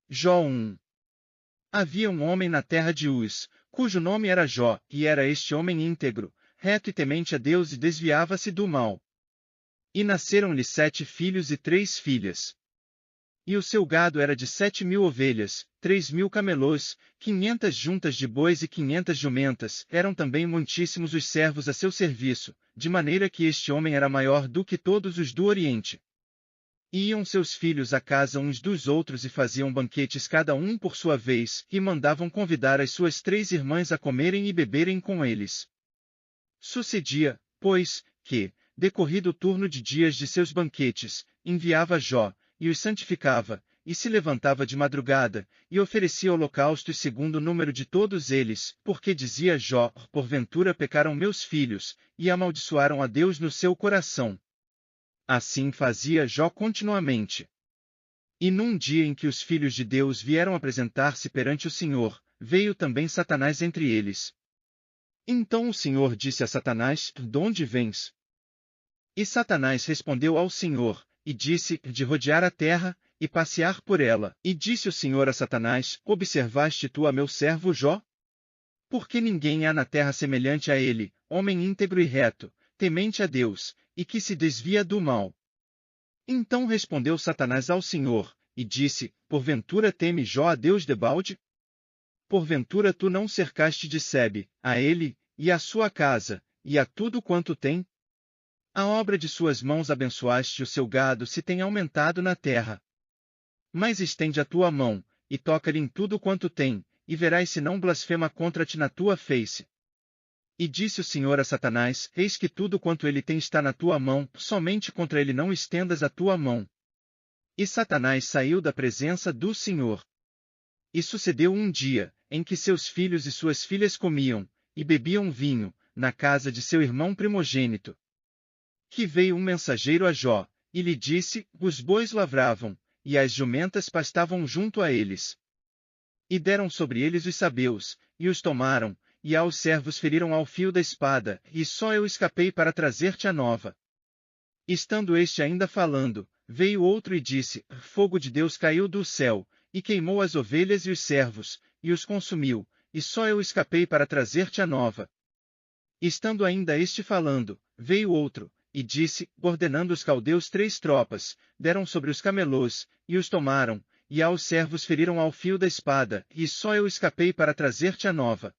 Jó 1. Havia um homem na terra de Uz, cujo nome era Jó, e era este homem íntegro, reto e temente a Deus e desviava-se do mal. E nasceram-lhe 7 filhos e 3 filhas. E o seu gado era de 7.000 ovelhas, 3.000 camelôs, 500 juntas de bois e 500 jumentas, eram também muitíssimos os servos a seu serviço, de maneira que este homem era maior do que todos os do Oriente. E iam seus filhos à casa uns dos outros e faziam banquetes cada um por sua vez, e mandavam convidar as suas 3 irmãs a comerem e beberem com eles. Sucedia, pois, que, decorrido o turno de dias de seus banquetes, enviava Jó, e os santificava, e se levantava de madrugada, e oferecia holocaustos segundo o número de todos eles, porque dizia Jó: porventura pecaram meus filhos, e amaldiçoaram a Deus no seu coração. Assim fazia Jó continuamente. E num dia em que os filhos de Deus vieram apresentar-se perante o Senhor, veio também Satanás entre eles. Então o Senhor disse a Satanás: de onde vens? E Satanás respondeu ao Senhor, e disse: de rodear a terra, e passear por ela. E disse o Senhor a Satanás: observaste tu a meu servo Jó? Porque ninguém há na terra semelhante a ele, homem íntegro e reto, temente a Deus, e que se desvia do mal. Então respondeu Satanás ao Senhor, e disse: porventura teme Jó a Deus debalde? Porventura tu não cercaste de Sebe, a ele, e a sua casa, e a tudo quanto tem? A obra de suas mãos abençoaste, o seu gado se tem aumentado na terra. Mas estende a tua mão, e toca-lhe em tudo quanto tem, e verás se não blasfema contra ti na tua face. E disse o Senhor a Satanás: eis que tudo quanto ele tem está na tua mão, somente contra ele não estendas a tua mão. E Satanás saiu da presença do Senhor. E sucedeu um dia, em que seus filhos e suas filhas comiam, e bebiam vinho, na casa de seu irmão primogênito. Que veio um mensageiro a Jó, e lhe disse: os bois lavravam, e as jumentas pastavam junto a eles. E deram sobre eles os sabeus, e os tomaram, e aos servos feriram ao fio da espada, e só eu escapei para trazer-te a nova. Estando este ainda falando, veio outro e disse: fogo de Deus caiu do céu, e queimou as ovelhas e os servos, e os consumiu, e só eu escapei para trazer-te a nova. Estando ainda este falando, veio outro, e disse: ordenando os caldeus 3 tropas, deram sobre os camelôs, e os tomaram, e aos servos feriram ao fio da espada, e só eu escapei para trazer-te a nova.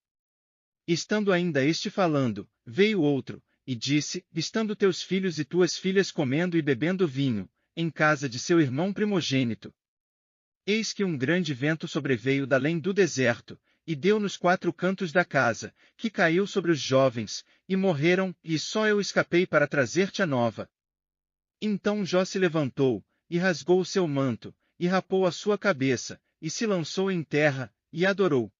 Estando ainda este falando, veio outro, e disse: estando teus filhos e tuas filhas comendo e bebendo vinho, em casa de seu irmão primogênito. Eis que um grande vento sobreveio da além do deserto, e deu nos 4 cantos da casa, que caiu sobre os jovens, e morreram, e só eu escapei para trazer-te a nova. Então Jó se levantou, e rasgou o seu manto, e rapou a sua cabeça, e se lançou em terra, e adorou.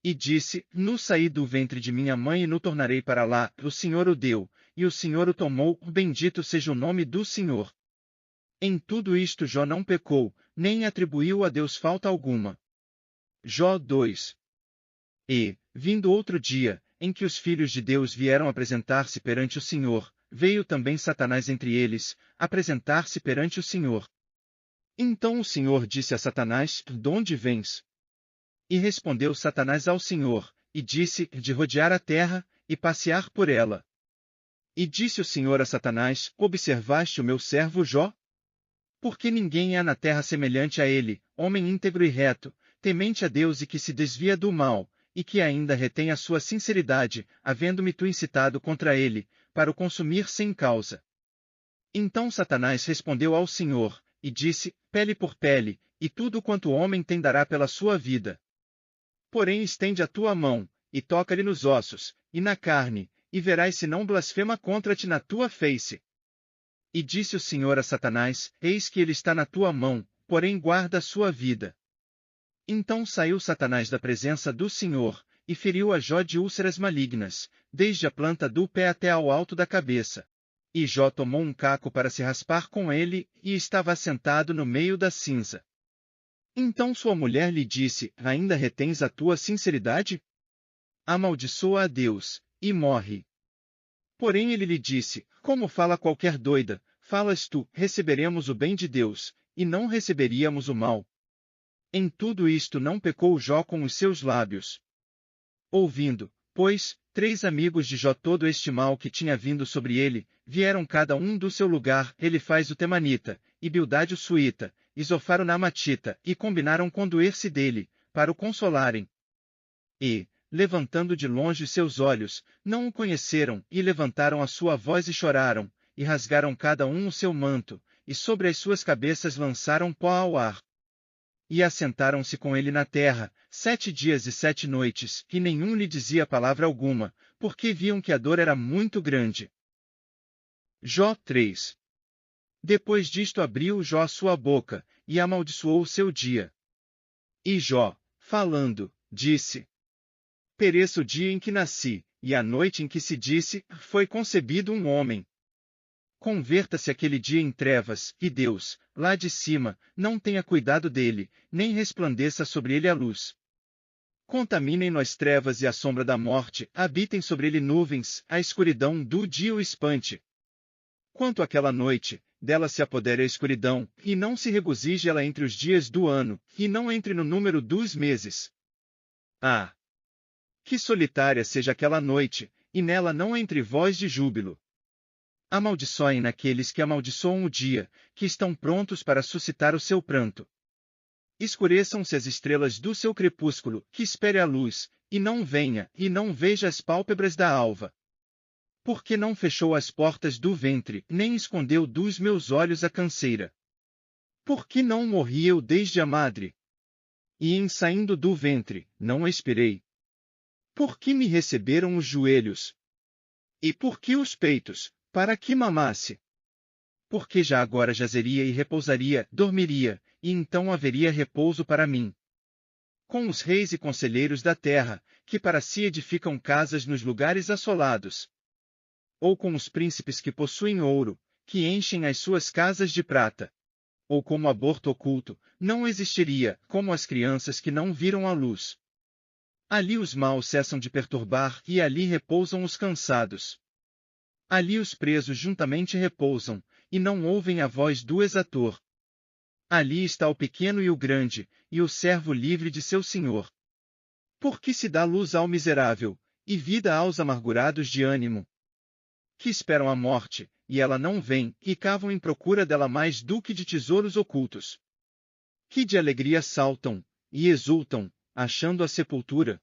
E disse: no saí do ventre de minha mãe e no tornarei para lá, o Senhor o deu, e o Senhor o tomou, bendito seja o nome do Senhor. Em tudo isto Jó não pecou, nem atribuiu a Deus falta alguma. Jó 2. E, vindo outro dia, em que os filhos de Deus vieram apresentar-se perante o Senhor, veio também Satanás entre eles, apresentar-se perante o Senhor. Então o Senhor disse a Satanás: de onde vens? E respondeu Satanás ao Senhor, e disse: de rodear a terra, e passear por ela. E disse o Senhor a Satanás: observaste o meu servo Jó? Porque ninguém há na terra semelhante a ele, homem íntegro e reto, temente a Deus e que se desvia do mal, e que ainda retém a sua sinceridade, havendo-me tu incitado contra ele, para o consumir sem causa. Então Satanás respondeu ao Senhor, e disse: pele por pele, e tudo quanto o homem tem dará pela sua vida. Porém estende a tua mão, e toca-lhe nos ossos, e na carne, e verás se não blasfema contra ti na tua face. E disse o Senhor a Satanás: eis que ele está na tua mão, porém guarda a sua vida. Então saiu Satanás da presença do Senhor, e feriu a Jó de úlceras malignas, desde a planta do pé até ao alto da cabeça. E Jó tomou um caco para se raspar com ele, e estava assentado no meio da cinza. Então sua mulher lhe disse: ainda retens a tua sinceridade? Amaldiçoa a Deus, e morre. Porém ele lhe disse: como fala qualquer doida, falas tu: receberemos o bem de Deus, e não receberíamos o mal. Em tudo isto não pecou Jó com os seus lábios. Ouvindo, pois, 3 amigos de Jó todo este mal que tinha vindo sobre ele, vieram cada um do seu lugar, Elifaz o Temanita, e Bildade o Suíta, e Zofar o Naamatita, e combinaram condoer-se dele, para o consolarem. E, levantando de longe seus olhos, não o conheceram, e levantaram a sua voz e choraram, e rasgaram cada um o seu manto, e sobre as suas cabeças lançaram pó ao ar. E assentaram-se com ele na terra, 7 dias e 7 noites, e nenhum lhe dizia palavra alguma, porque viam que a dor era muito grande. Jó 3. Depois disto abriu Jó a sua boca, e amaldiçoou o seu dia. E Jó, falando, disse: Pereça o dia em que nasci, e a noite em que se disse, foi concebido um homem. Converta-se aquele dia em trevas, e Deus, lá de cima, não tenha cuidado dele, nem resplandeça sobre ele a luz. Contaminem-no as trevas e a sombra da morte, habitem sobre ele nuvens, a escuridão do dia o espante. Quanto àquela noite, dela se apodere a escuridão, e não se regozije ela entre os dias do ano, e não entre no número dos meses. Ah! Que solitária seja aquela noite, e nela não entre voz de júbilo. Amaldiçoem naqueles que amaldiçoam o dia, que estão prontos para suscitar o seu pranto. Escureçam-se as estrelas do seu crepúsculo, que espere a luz, e não venha, e não veja as pálpebras da alva. Porque não fechou as portas do ventre, nem escondeu dos meus olhos a canseira? Porque não morri eu desde a madre? E em saindo do ventre, não esperei. Por que me receberam os joelhos? E por que os peitos, para que mamasse? Porque já agora jazeria e repousaria, dormiria, e então haveria repouso para mim. Com os reis e conselheiros da terra, que para si edificam casas nos lugares assolados. Ou com os príncipes que possuem ouro, que enchem as suas casas de prata. Ou como aborto oculto, não existiria, como as crianças que não viram a luz. Ali os maus cessam de perturbar, e ali repousam os cansados. Ali os presos juntamente repousam, e não ouvem a voz do exator. Ali está o pequeno e o grande, e o servo livre de seu senhor. Porque se dá luz ao miserável, e vida aos amargurados de ânimo, que esperam a morte, e ela não vem, e cavam em procura dela mais do que de tesouros ocultos. Que de alegria saltam, e exultam, achando a sepultura.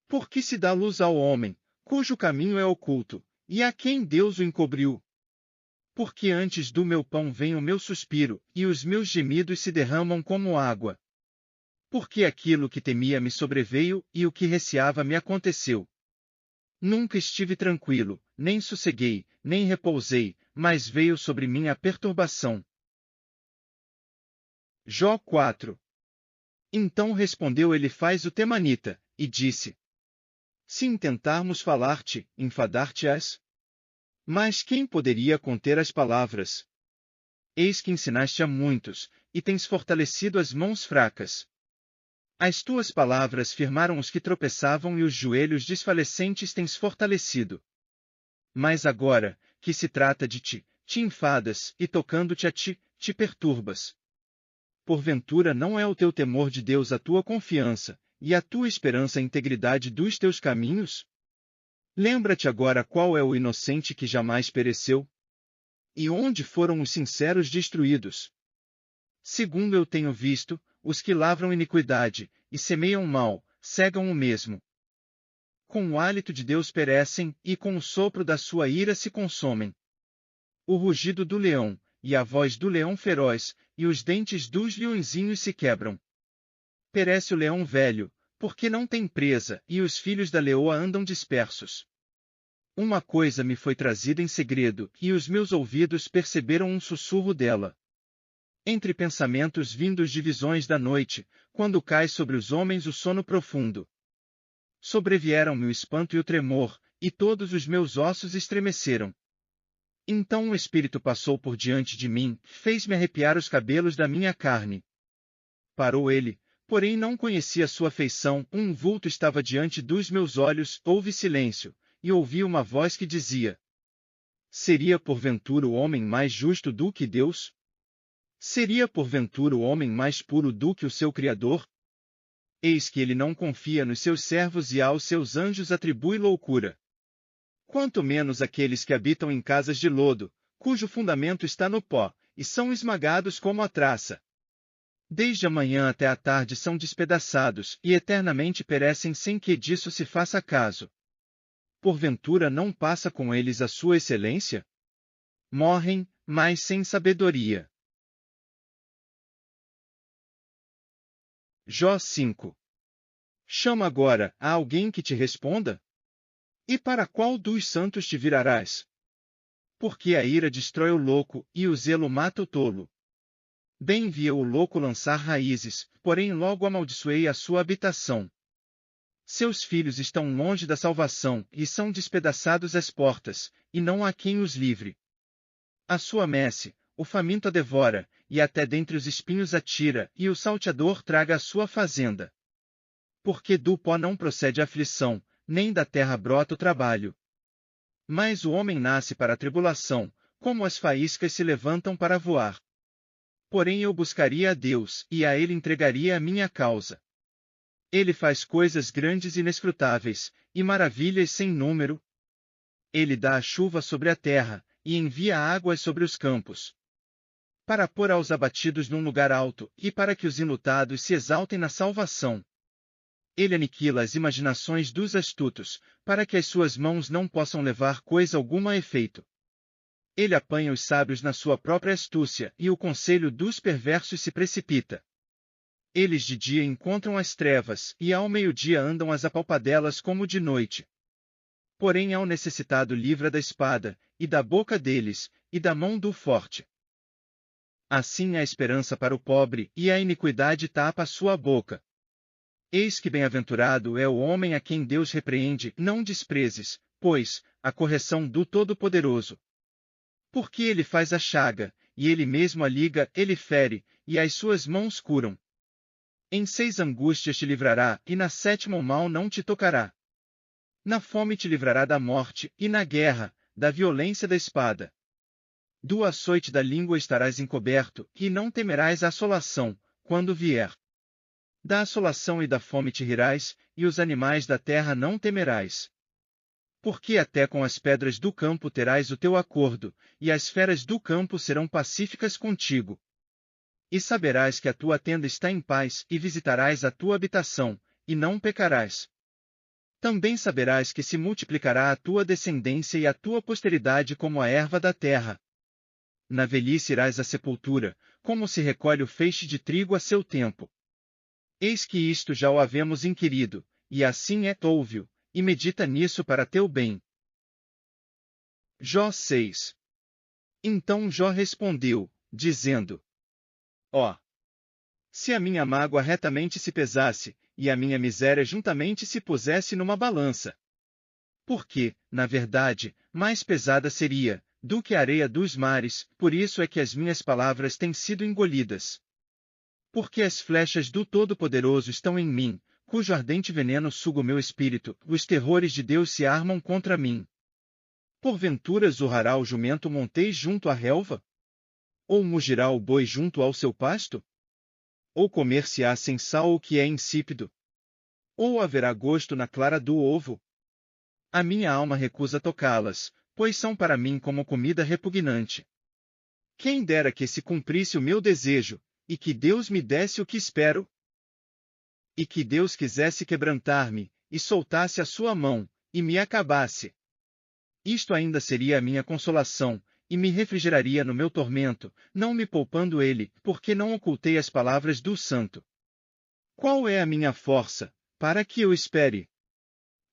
Porque se dá luz ao homem, cujo caminho é oculto, e a quem Deus o encobriu. Porque antes do meu pão vem o meu suspiro, e os meus gemidos se derramam como água. Porque aquilo que temia me sobreveio, e o que receava me aconteceu. Nunca estive tranquilo, nem sosseguei, nem repousei, mas veio sobre mim a perturbação. Jó 4. Então respondeu Elifaz o Temanita, e disse: Se intentarmos falar-te, enfadar-te-ás? Mas quem poderia conter as palavras? Eis que ensinaste a muitos, e tens fortalecido as mãos fracas. As tuas palavras firmaram os que tropeçavam e os joelhos desfalecentes tens fortalecido. Mas agora, que se trata de ti, te enfadas, e tocando-te a ti, te perturbas. Porventura não é o teu temor de Deus a tua confiança, e a tua esperança a integridade dos teus caminhos? Lembra-te agora qual é o inocente que jamais pereceu? E onde foram os sinceros destruídos? Segundo eu tenho visto, os que lavram iniquidade, e semeiam mal, cegam o mesmo. Com o hálito de Deus perecem, e com o sopro da sua ira se consomem. O rugido do leão, e a voz do leão feroz, e os dentes dos leõezinhos se quebram. Perece o leão velho, porque não tem presa, e os filhos da leoa andam dispersos. Uma coisa me foi trazida em segredo, e os meus ouvidos perceberam um sussurro dela. Entre pensamentos vindos de visões da noite, quando cai sobre os homens o sono profundo. Sobrevieram-me o espanto e o tremor, e todos os meus ossos estremeceram. Então um espírito passou por diante de mim, fez-me arrepiar os cabelos da minha carne. Parou ele, porém não conhecia sua feição, um vulto estava diante dos meus olhos, houve silêncio, e ouvi uma voz que dizia: Seria porventura o homem mais justo do que Deus? Seria porventura o homem mais puro do que o seu Criador? Eis que ele não confia nos seus servos e aos seus anjos atribui loucura. Quanto menos aqueles que habitam em casas de lodo, cujo fundamento está no pó, e são esmagados como a traça. Desde a manhã até a tarde são despedaçados, e eternamente perecem sem que disso se faça caso. Porventura não passa com eles a sua excelência? Morrem, mas sem sabedoria. Jó 5. Chama agora a alguém que te responda? E para qual dos santos te virarás? Porque a ira destrói o louco, e o zelo mata o tolo. Bem via o louco lançar raízes, porém logo amaldiçoei a sua habitação. Seus filhos estão longe da salvação, e são despedaçados às portas, e não há quem os livre. A sua messe, o faminto a devora, e até dentre os espinhos atira, e o salteador traga a sua fazenda. Porque do pó não procede a aflição, nem da terra brota o trabalho. Mas o homem nasce para a tribulação, como as faíscas se levantam para voar. Porém eu buscaria a Deus, e a ele entregaria a minha causa. Ele faz coisas grandes e inescrutáveis, e maravilhas sem número. Ele dá a chuva sobre a terra, e envia águas sobre os campos. Para pôr aos abatidos num lugar alto, e para que os enlutados se exaltem na salvação. Ele aniquila as imaginações dos astutos, para que as suas mãos não possam levar coisa alguma a efeito. Ele apanha os sábios na sua própria astúcia, e o conselho dos perversos se precipita. Eles de dia encontram as trevas, e ao meio-dia andam as apalpadelas como de noite. Porém ao necessitado livra da espada, e da boca deles, e da mão do forte. Assim há esperança para o pobre, e a iniquidade tapa a sua boca. Eis que bem-aventurado é o homem a quem Deus repreende, não desprezes, pois, a correção do Todo-Poderoso. Porque ele faz a chaga, e ele mesmo a liga, ele fere, e as suas mãos curam. Em 6 angústias te livrará, e na 7ª o mal não te tocará. Na fome te livrará da morte, e na guerra, da violência da espada. Do açoite da língua estarás encoberto, e não temerás a assolação, quando vier. Da assolação e da fome te rirás, e os animais da terra não temerás. Porque até com as pedras do campo terás o teu acordo, e as feras do campo serão pacíficas contigo. E saberás que a tua tenda está em paz, e visitarás a tua habitação, e não pecarás. Também saberás que se multiplicará a tua descendência e a tua posteridade como a erva da terra. Na velhice irás à sepultura, como se recolhe o feixe de trigo a seu tempo. Eis que isto já o havemos inquirido, e assim é, ouve-o, e medita nisso para teu bem. Jó 6. Então Jó respondeu, dizendo: Ó! Se a minha mágoa retamente se pesasse, e a minha miséria juntamente se pusesse numa balança. Porque, na verdade, mais pesada seria, do que a areia dos mares, por isso é que as minhas palavras têm sido engolidas. Porque as flechas do Todo-Poderoso estão em mim, cujo ardente veneno suga o meu espírito, os terrores de Deus se armam contra mim. Porventura zurrará o jumento montês junto à relva? Ou mugirá o boi junto ao seu pasto? Ou comer-se-á sem sal o que é insípido? Ou haverá gosto na clara do ovo? A minha alma recusa tocá-las, pois são para mim como comida repugnante. Quem dera que se cumprisse o meu desejo, e que Deus me desse o que espero? E que Deus quisesse quebrantar-me, e soltasse a sua mão, e me acabasse. Isto ainda seria a minha consolação, e me refrigeraria no meu tormento, não me poupando ele, porque não ocultei as palavras do santo. Qual é a minha força, para que eu espere?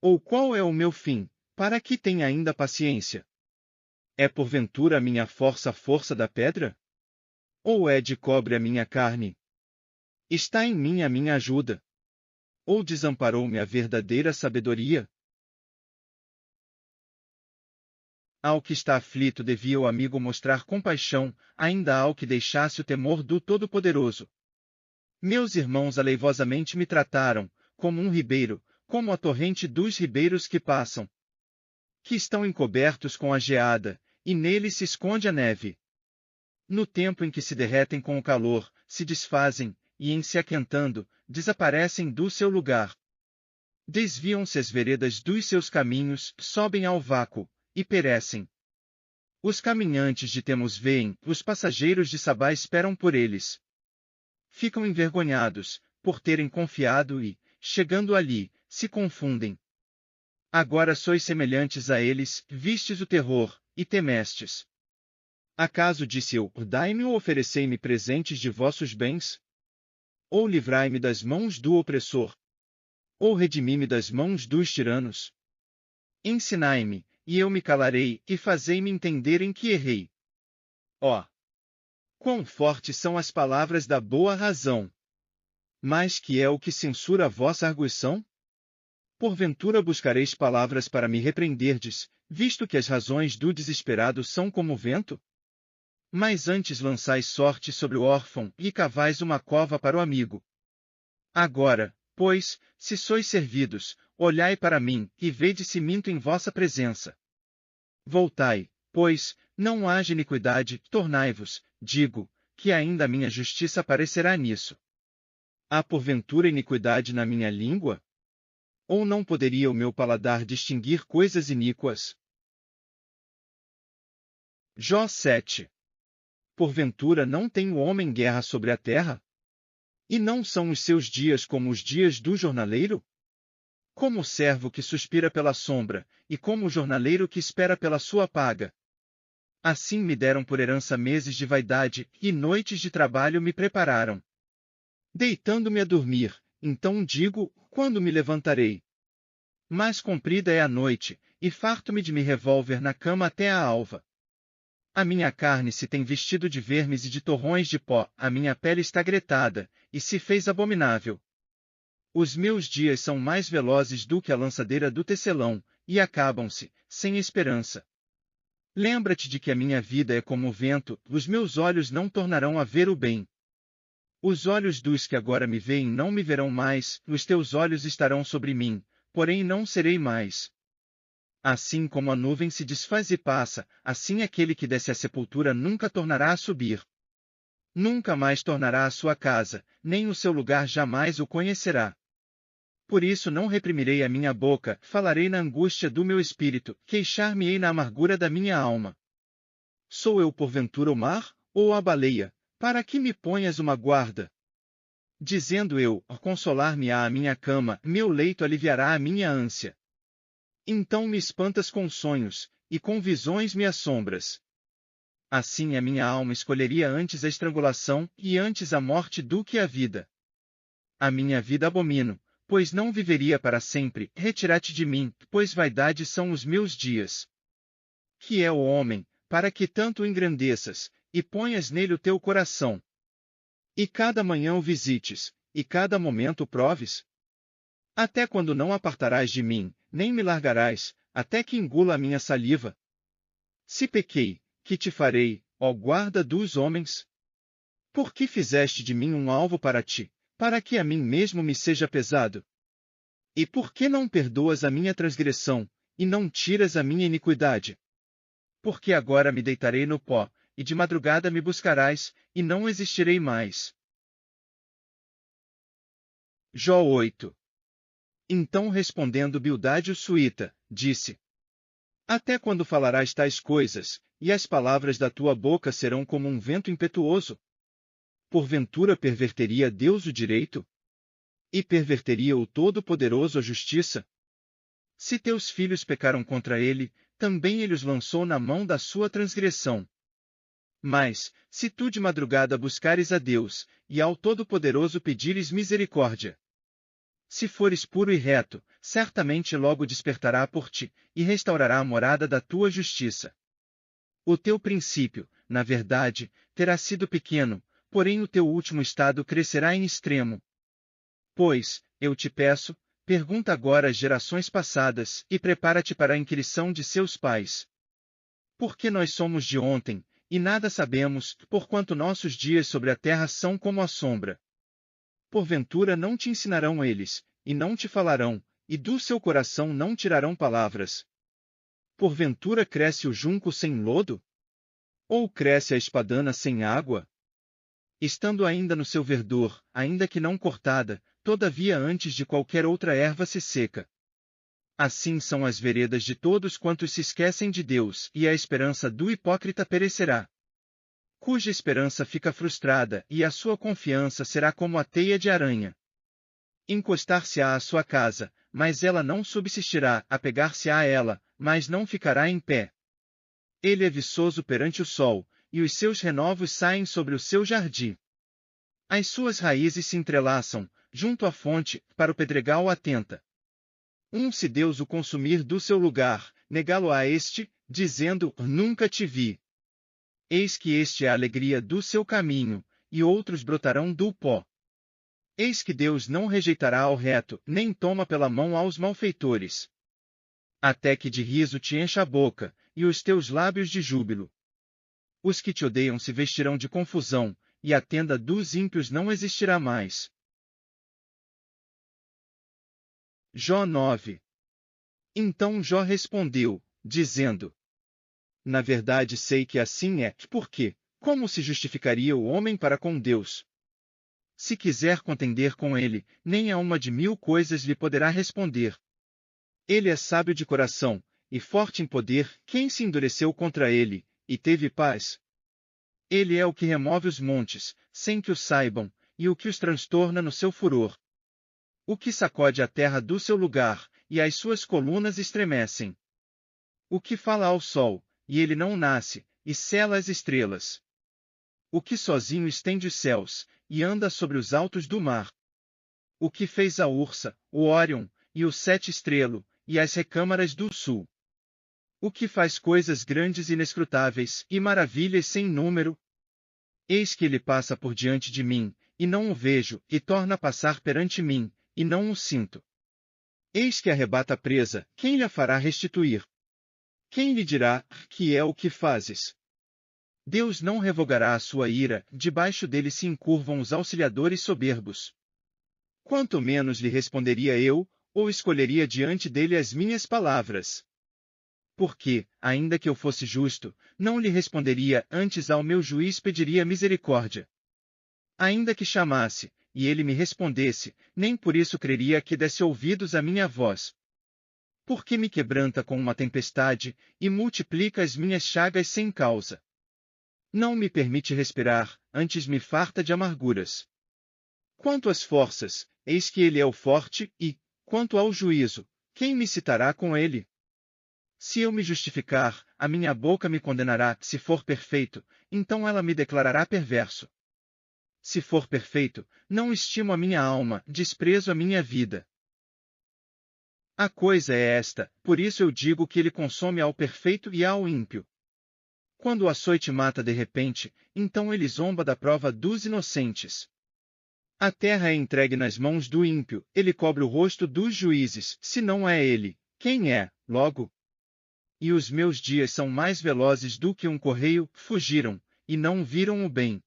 Ou qual é o meu fim, para que tenha ainda paciência? É porventura a minha força a força da pedra? Ou é de cobre a minha carne? Está em mim a minha ajuda? Ou desamparou-me a verdadeira sabedoria? Ao que está aflito devia o amigo mostrar compaixão, ainda ao que deixasse o temor do Todo-Poderoso. Meus irmãos aleivosamente me trataram, como um ribeiro, como a torrente dos ribeiros que passam. Que estão encobertos com a geada, e nele se esconde a neve. no tempo em que se derretem com o calor, se desfazem, e em se aquentando, desaparecem do seu lugar. Desviam-se as veredas dos seus caminhos, sobem ao vácuo, e perecem. Os caminhantes de Temos veem, os passageiros de Sabá esperam por eles. Ficam envergonhados, por terem confiado e, chegando ali, se confundem. Agora sois semelhantes a eles, vistes o terror, e temestes. Acaso disse eu, dai-me ou oferecei-me presentes de vossos bens? Ou livrai-me das mãos do opressor? Ou redimi-me das mãos dos tiranos? Ensinai-me, e eu me calarei, e fazei-me entender em que errei. Ó! Quão fortes são as palavras da boa razão! Mas que é o que censura a vossa arguição? Porventura buscareis palavras para me repreenderdes, visto que as razões do desesperado são como o vento? Mas antes lançais sorte sobre o órfão, e cavais uma cova para o amigo. Agora, pois, se sois servidos, olhai para mim, e vede se minto em vossa presença. Voltai, pois, não haja iniquidade, tornai-vos, digo, que ainda a minha justiça aparecerá nisso. Há porventura iniquidade na minha língua? Ou não poderia o meu paladar distinguir coisas iníquas? Jó 7. Porventura não tem o homem guerra sobre a terra? E não são os seus dias como os dias do jornaleiro? Como o servo que suspira pela sombra, e como o jornaleiro que espera pela sua paga. Assim me deram por herança meses de vaidade, e noites de trabalho me prepararam. Deitando-me a dormir, então digo, quando me levantarei? Mas comprida é a noite, e farto-me de me revolver na cama até a alva. A minha carne se tem vestido de vermes e de torrões de pó, a minha pele está gretada, e se fez abominável. Os meus dias são mais velozes do que a lançadeira do tecelão, e acabam-se, sem esperança. Lembra-te de que a minha vida é como o vento, os meus olhos não tornarão a ver o bem. Os olhos dos que agora me veem não me verão mais, os teus olhos estarão sobre mim, porém não serei mais. Assim como a nuvem se desfaz e passa, assim aquele que desce à sepultura nunca tornará a subir. Nunca mais tornará à sua casa, nem o seu lugar jamais o conhecerá. Por isso não reprimirei a minha boca, falarei na angústia do meu espírito, queixar-me-ei na amargura da minha alma. Sou eu porventura o mar, ou a baleia, para que me ponhas uma guarda? Dizendo eu, consolar-me-á a minha cama, meu leito aliviará a minha ânsia. Então me espantas com sonhos, e com visões me assombras. Assim a minha alma escolheria antes a estrangulação, e antes a morte do que a vida. A minha vida abomino, pois não viveria para sempre, retira-te de mim, pois vaidade são os meus dias. Que é o homem, para que tanto o engrandeças, e ponhas nele o teu coração? E cada manhã o visites, e cada momento o proves? Até quando não apartarás de mim, nem me largarás, até que engula a minha saliva? Se pequei, que te farei, ó guarda dos homens? Por que fizeste de mim um alvo para ti, para que a mim mesmo me seja pesado? E por que não perdoas a minha transgressão, e não tiras a minha iniquidade? Porque agora me deitarei no pó, e de madrugada me buscarás, e não existirei mais. Jó 8. Então respondendo Bildade o suíta, disse: Até quando falarás tais coisas, e as palavras da tua boca serão como um vento impetuoso? Porventura perverteria Deus o direito? E perverteria o Todo-Poderoso a justiça? Se teus filhos pecaram contra ele, também ele os lançou na mão da sua transgressão. Mas, se tu de madrugada buscares a Deus, e ao Todo-Poderoso pedires misericórdia, se fores puro e reto, certamente logo despertará por ti, e restaurará a morada da tua justiça. O teu princípio, na verdade, terá sido pequeno, porém o teu último estado crescerá em extremo. Pois, eu te peço, pergunta agora às gerações passadas, e prepara-te para a inquirição de seus pais. Porque nós somos de ontem, e nada sabemos, porquanto nossos dias sobre a terra são como a sombra. Porventura não te ensinarão eles, e não te falarão, e do seu coração não tirarão palavras. Porventura cresce o junco sem lodo? Ou cresce a espadana sem água? Estando ainda no seu verdor, ainda que não cortada, todavia antes de qualquer outra erva se seca. Assim são as veredas de todos quantos se esquecem de Deus, e a esperança do hipócrita perecerá. Cuja esperança fica frustrada, e a sua confiança será como a teia de aranha. Encostar-se-á à sua casa, mas ela não subsistirá, apegar-se-á a ela, mas não ficará em pé. Ele é viçoso perante o sol, e os seus renovos saem sobre o seu jardim. As suas raízes se entrelaçam, junto à fonte, para o pedregal atenta. Se Deus o consumir do seu lugar, negá-lo-á este, dizendo, nunca te vi. Eis que este é a alegria do seu caminho, e outros brotarão do pó. Eis que Deus não rejeitará ao reto, nem toma pela mão aos malfeitores. Até que de riso te encha a boca, e os teus lábios de júbilo. Os que te odeiam se vestirão de confusão, e a tenda dos ímpios não existirá mais. Jó 9. Então Jó respondeu, dizendo: Na verdade sei que assim é, porque, como se justificaria o homem para com Deus? Se quiser contender com ele, nem a uma de 1000 coisas lhe poderá responder. Ele é sábio de coração, e forte em poder, quem se endureceu contra ele, e teve paz? Ele é o que remove os montes, sem que o saibam, e o que os transtorna no seu furor. O que sacode a terra do seu lugar, e as suas colunas estremecem. O que fala ao sol, e ele não nasce, e sela as estrelas. O que sozinho estende os céus, e anda sobre os altos do mar. O que fez a Ursa, o Órion, e o Sete Estrelo, e as recâmaras do sul. O que faz coisas grandes e inescrutáveis, e maravilhas sem número. Eis que ele passa por diante de mim, e não o vejo, e torna a passar perante mim, e não o sinto. Eis que arrebata a presa, quem lhe a fará restituir? Quem lhe dirá, que é o que fazes? Deus não revogará a sua ira, debaixo dele se encurvam os auxiliadores soberbos. Quanto menos lhe responderia eu, ou escolheria diante dele as minhas palavras. Porque, ainda que eu fosse justo, não lhe responderia, antes ao meu juiz pediria misericórdia. Ainda que chamasse, e ele me respondesse, nem por isso creria que desse ouvidos à minha voz. Porque me quebranta com uma tempestade, e multiplica as minhas chagas sem causa. Não me permite respirar, antes me farta de amarguras. Quanto às forças, eis que ele é o forte, e, quanto ao juízo, quem me citará com ele? Se eu me justificar, a minha boca me condenará, se for perfeito, então ela me declarará perverso. Se for perfeito, não estimo a minha alma, desprezo a minha vida. A coisa é esta, por isso eu digo que ele consome ao perfeito e ao ímpio. Quando o açoite mata de repente, então ele zomba da prova dos inocentes. A terra é entregue nas mãos do ímpio, ele cobre o rosto dos juízes, se não é ele, quem é, logo? E os meus dias são mais velozes do que um correio, fugiram, e não viram o bem.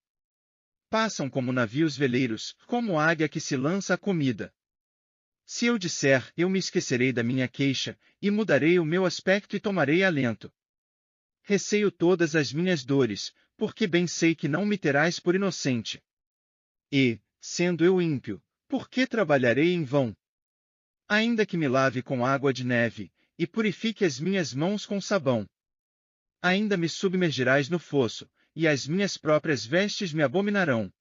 Passam como navios veleiros, como águia que se lança à comida. Se eu disser, eu me esquecerei da minha queixa, e mudarei o meu aspecto e tomarei alento. Receio todas as minhas dores, porque bem sei que não me terás por inocente. E, sendo eu ímpio, por que trabalharei em vão? Ainda que me lave com água de neve, e purifique as minhas mãos com sabão. Ainda me submergirás no fosso, e as minhas próprias vestes me abominarão.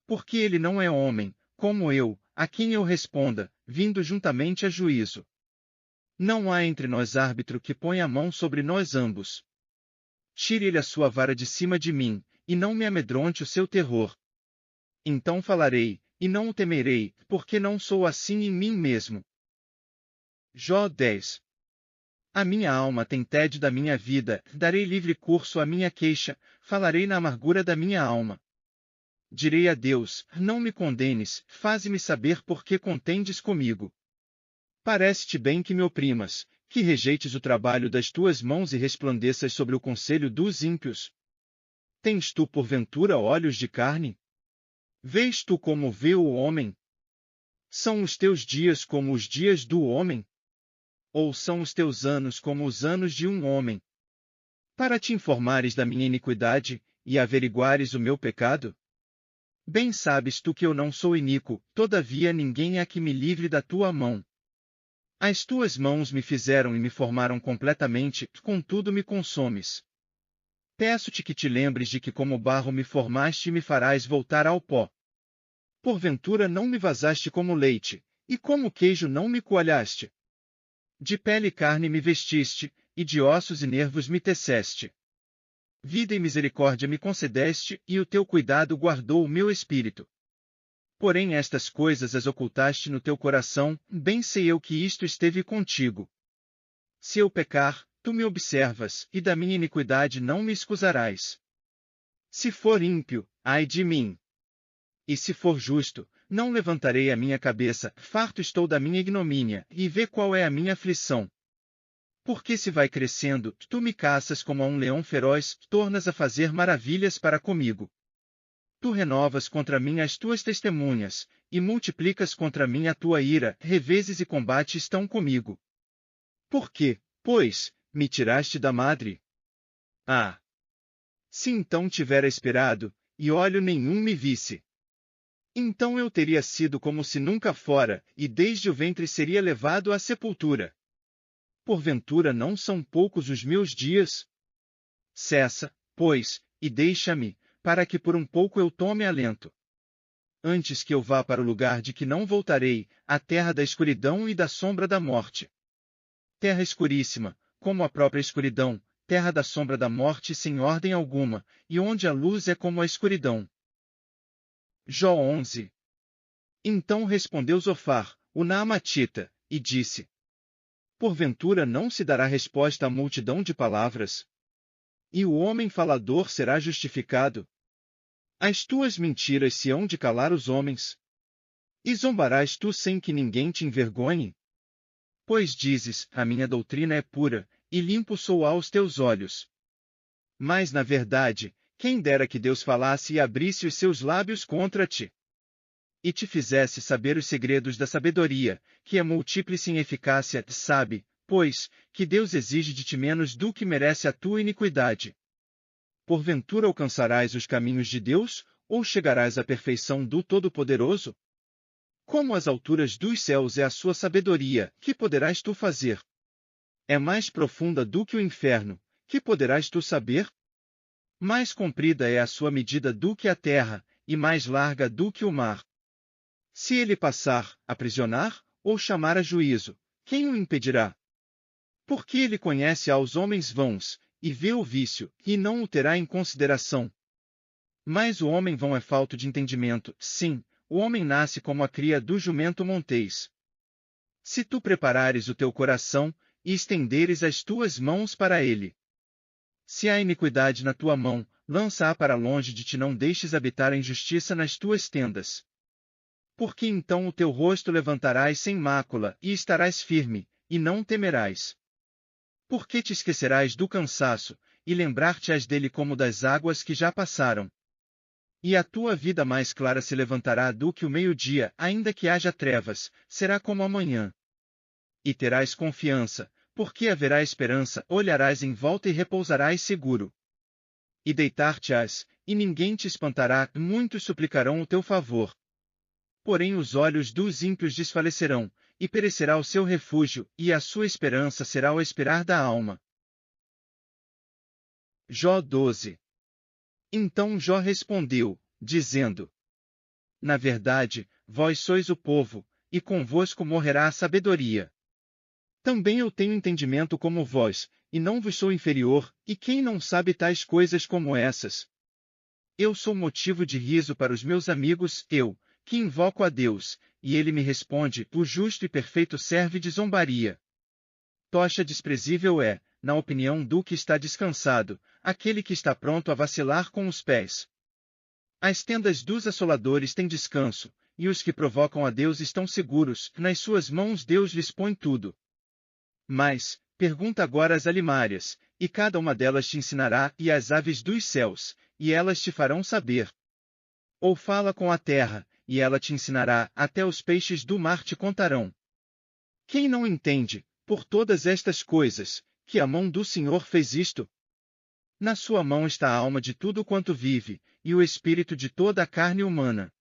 Porque ele não é homem, como eu, a quem eu responda, vindo juntamente a juízo. Não há entre nós árbitro que ponha a mão sobre nós ambos. Tire ele a sua vara de cima de mim, e não me amedronte o seu terror. Então falarei, e não o temerei, porque não sou assim em mim mesmo. Jó 10. A minha alma tem tédio da minha vida, darei livre curso à minha queixa, falarei na amargura da minha alma. Direi a Deus, não me condenes, faze-me saber por que contendes comigo. Parece-te bem que me oprimas, que rejeites o trabalho das tuas mãos e resplandeças sobre o conselho dos ímpios. Tens tu porventura olhos de carne? Vês tu como vê o homem? São os teus dias como os dias do homem? Ou são os teus anos como os anos de um homem? para te informares da minha iniquidade, e averiguares o meu pecado? Bem sabes tu que eu não sou iníquo, todavia ninguém há que me livre da tua mão. As tuas mãos me fizeram e me formaram completamente, contudo me consomes. Peço-te que te lembres de que como barro me formaste e me farás voltar ao pó. Porventura não me vazaste como leite, e como queijo não me coalhaste. De pele e carne me vestiste, e de ossos e nervos me teceste. Vida e misericórdia me concedeste, e o teu cuidado guardou o meu espírito. Porém estas coisas as ocultaste no teu coração, bem sei eu que isto esteve contigo. Se eu pecar, tu me observas, e da minha iniquidade não me excusarás. Se for ímpio, ai de mim. E se for justo, não levantarei a minha cabeça, farto estou da minha ignomínia, e vê qual é a minha aflição. Porque se vai crescendo, tu me caças como a um leão feroz, tornas a fazer maravilhas para comigo. Tu renovas contra mim as tuas testemunhas, e multiplicas contra mim a tua ira, reveses e combate estão comigo. Por que, pois, me tiraste da madre? Ah! Se então tivera esperado, e olho nenhum me visse. Então eu teria sido como se nunca fora, e desde o ventre seria levado à sepultura. Porventura não são poucos os meus dias? Cessa, pois, e deixa-me, para que por um pouco eu tome alento. Antes que eu vá para o lugar de que não voltarei, a terra da escuridão e da sombra da morte. Terra escuríssima, como a própria escuridão, terra da sombra da morte sem ordem alguma, e onde a luz é como a escuridão. Jó 11. Então respondeu Zofar, o Naamatita, e disse: Porventura não se dará resposta à multidão de palavras? E o homem falador será justificado? As tuas mentiras se hão de calar os homens? E zombarás tu sem que ninguém te envergonhe? Pois dizes, a minha doutrina é pura, e limpo sou aos teus olhos. Mas na verdade, quem dera que Deus falasse e abrisse os seus lábios contra ti, e te fizesse saber os segredos da sabedoria, que é múltiplice em eficácia, sabe, pois, que Deus exige de ti menos do que merece a tua iniquidade. Porventura alcançarás os caminhos de Deus, ou chegarás à perfeição do Todo-Poderoso? Como as alturas dos céus é a sua sabedoria, que poderás tu fazer? É mais profunda do que o inferno, que poderás tu saber? Mais comprida é a sua medida do que a terra, e mais larga do que o mar. Se ele passar, aprisionar, ou chamar a juízo, quem o impedirá? Porque ele conhece aos homens vãos, e vê o vício, e não o terá em consideração. Mas o homem vão é falto de entendimento, sim, o homem nasce como a cria do jumento montês. Se tu preparares o teu coração, e estenderes as tuas mãos para ele. Se há iniquidade na tua mão, lança-a para longe de ti, não deixes habitar a injustiça nas tuas tendas. Porque então o teu rosto levantarás sem mácula, e estarás firme, e não temerás. Porque te esquecerás do cansaço, e lembrar-te-ás dele como das águas que já passaram. E a tua vida mais clara se levantará do que o meio-dia, ainda que haja trevas, será como a manhã. E terás confiança, porque haverá esperança, olharás em volta e repousarás seguro. E deitar-te-ás, e ninguém te espantará, muitos suplicarão o teu favor. Porém os olhos dos ímpios desfalecerão, e perecerá o seu refúgio, e a sua esperança será o expirar da alma. Jó 12. Então Jó respondeu, dizendo: Na verdade, vós sois o povo, e convosco morrerá a sabedoria. Também eu tenho entendimento como vós, e não vos sou inferior, e quem não sabe tais coisas como essas? Eu sou motivo de riso para os meus amigos, eu, que invoco a Deus, e ele me responde, o justo e perfeito serve de zombaria. Tocha desprezível é, na opinião do que está descansado, aquele que está pronto a vacilar com os pés. As tendas dos assoladores têm descanso, e os que provocam a Deus estão seguros, nas suas mãos Deus lhes põe tudo. Mas, pergunta agora às alimárias, e cada uma delas te ensinará, e às aves dos céus, e elas te farão saber. Ou fala com a terra, e ela te ensinará, até os peixes do mar te contarão. Quem não entende, por todas estas coisas, que a mão do Senhor fez isto? Na sua mão está a alma de tudo quanto vive, e o espírito de toda a carne humana.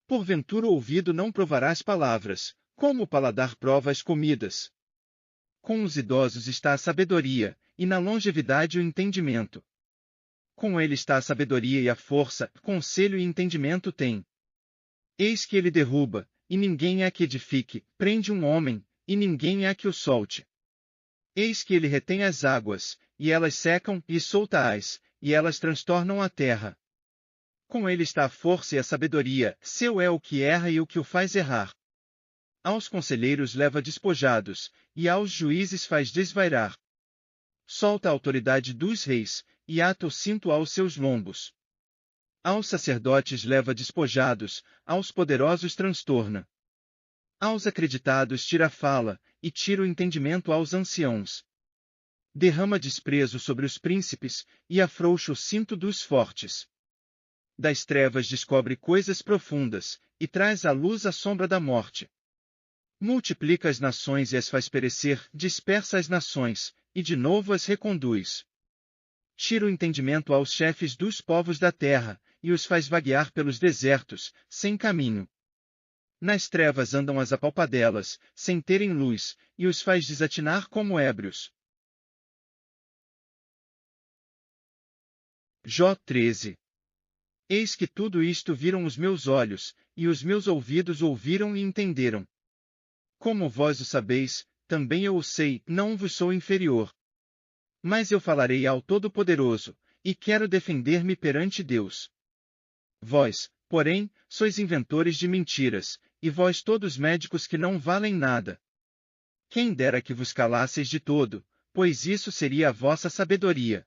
Porventura o ouvido não provará as palavras, como o paladar prova as comidas. Com os idosos está a sabedoria, e na longevidade o entendimento. Com ele está a sabedoria e a força, conselho e entendimento tem. Eis que ele derruba, e ninguém é que edifique, prende um homem, e ninguém é que o solte. Eis que ele retém as águas, e elas secam, e solta-as, e elas transtornam a terra. Com ele está a força e a sabedoria, seu é o que erra e o que o faz errar. Aos conselheiros leva despojados, e aos juízes faz desvairar. Solta a autoridade dos reis, e ata o cinto aos seus lombos. Aos sacerdotes leva despojados, aos poderosos transtorna. Aos acreditados tira a fala, e tira o entendimento aos anciãos. Derrama desprezo sobre os príncipes, e afrouxa o cinto dos fortes. Das trevas descobre coisas profundas, e traz à luz a sombra da morte. Multiplica as nações e as faz perecer, dispersa as nações, e de novo as reconduz. Tira o entendimento aos chefes dos povos da terra, e os faz vaguear pelos desertos, sem caminho. Nas trevas andam as apalpadelas, sem terem luz, e os faz desatinar como ébrios. Jó 13. Eis que tudo isto viram os meus olhos, e os meus ouvidos ouviram e entenderam. Como vós o sabeis, também eu o sei, não vos sou inferior. Mas eu falarei ao Todo-Poderoso, e quero defender-me perante Deus. Vós, porém, sois inventores de mentiras, e vós todos médicos que não valem nada. Quem dera que vos calasseis de todo, pois isso seria a vossa sabedoria.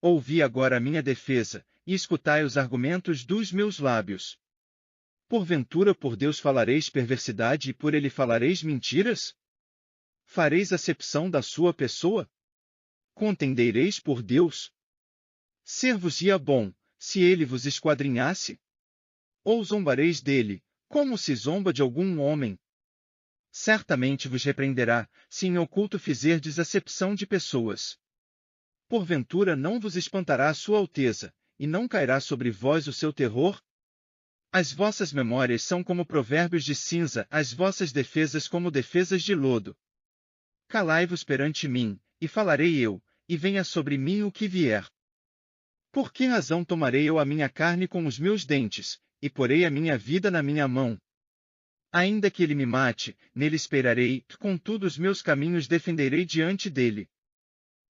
Ouvi agora a minha defesa, e escutai os argumentos dos meus lábios. Porventura por Deus falareis perversidade e por ele falareis mentiras? Fareis acepção da sua pessoa? Contendereis por Deus? Ser-vos-ia bom, se ele vos esquadrinhasse? Ou zombareis dele, como se zomba de algum homem? Certamente vos repreenderá, se em oculto fizerdes acepção de pessoas. Porventura não vos espantará a sua alteza, e não cairá sobre vós o seu terror? As vossas memórias são como provérbios de cinza, as vossas defesas como defesas de lodo. Calai-vos perante mim, e falarei eu, e venha sobre mim o que vier. Por que razão tomarei eu a minha carne com os meus dentes, e porei a minha vida na minha mão? Ainda que ele me mate, nele esperarei, contudo os meus caminhos defenderei diante dele.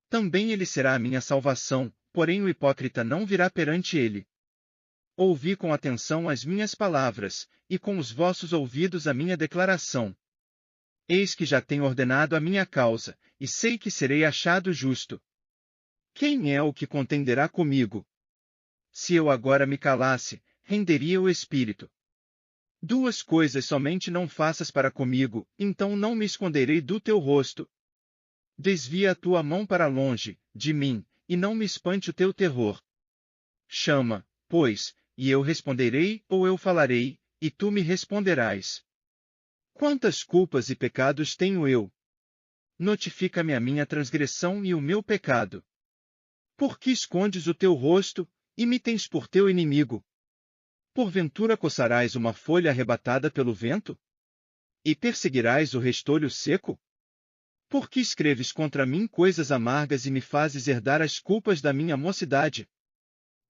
Também ele será a minha salvação, porém o hipócrita não virá perante ele. Ouvi com atenção as minhas palavras, e com os vossos ouvidos a minha declaração. Eis que já tenho ordenado a minha causa, e sei que serei achado justo. Quem é o que contenderá comigo? Se eu agora me calasse, renderia o espírito. Duas coisas somente não faças para comigo, então não me esconderei do teu rosto. Desvia a tua mão para longe, de mim, e não me espante o teu terror. Chama, pois, e eu responderei, ou eu falarei, e tu me responderás. Quantas culpas e pecados tenho eu? Notifica-me a minha transgressão e o meu pecado. Por que escondes o teu rosto, e me tens por teu inimigo? Porventura coçarás uma folha arrebatada pelo vento? E perseguirás o restolho seco? Por que escreves contra mim coisas amargas e me fazes herdar as culpas da minha mocidade?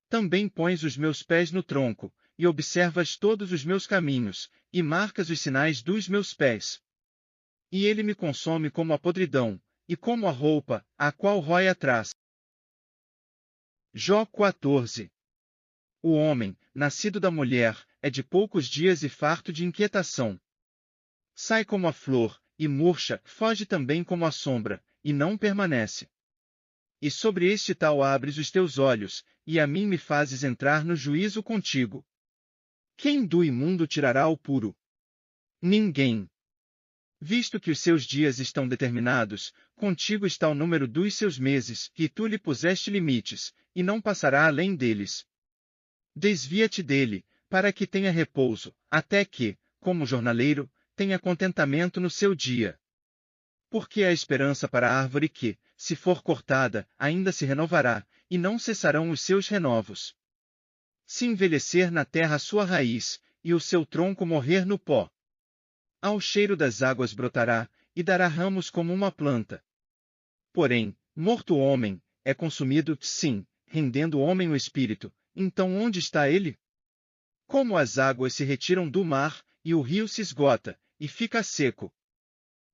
Também pões os meus pés no tronco, e observas todos os meus caminhos, e marcas os sinais dos meus pés. E ele me consome como a podridão, e como a roupa, a qual rói atrás. Jó 14. O homem, nascido da mulher, é de poucos dias e farto de inquietação. Sai como a flor, e murcha, foge também como a sombra, e não permanece. E sobre este tal abres os teus olhos, e a mim me fazes entrar no juízo contigo. Quem do imundo tirará o puro? Ninguém. Visto que os seus dias estão determinados, contigo está o número dos seus meses, e tu lhe puseste limites, e não passará além deles. Desvia-te dele, para que tenha repouso, até que, como jornaleiro, tenha contentamento no seu dia. Porque há esperança para a árvore que, se for cortada, ainda se renovará, e não cessarão os seus renovos. Se envelhecer na terra a sua raiz, e o seu tronco morrer no pó, ao cheiro das águas brotará, e dará ramos como uma planta. Porém, morto o homem, é consumido, sim, rendendo o homem o espírito, então onde está ele? Como as águas se retiram do mar, e o rio se esgota, e fica seco.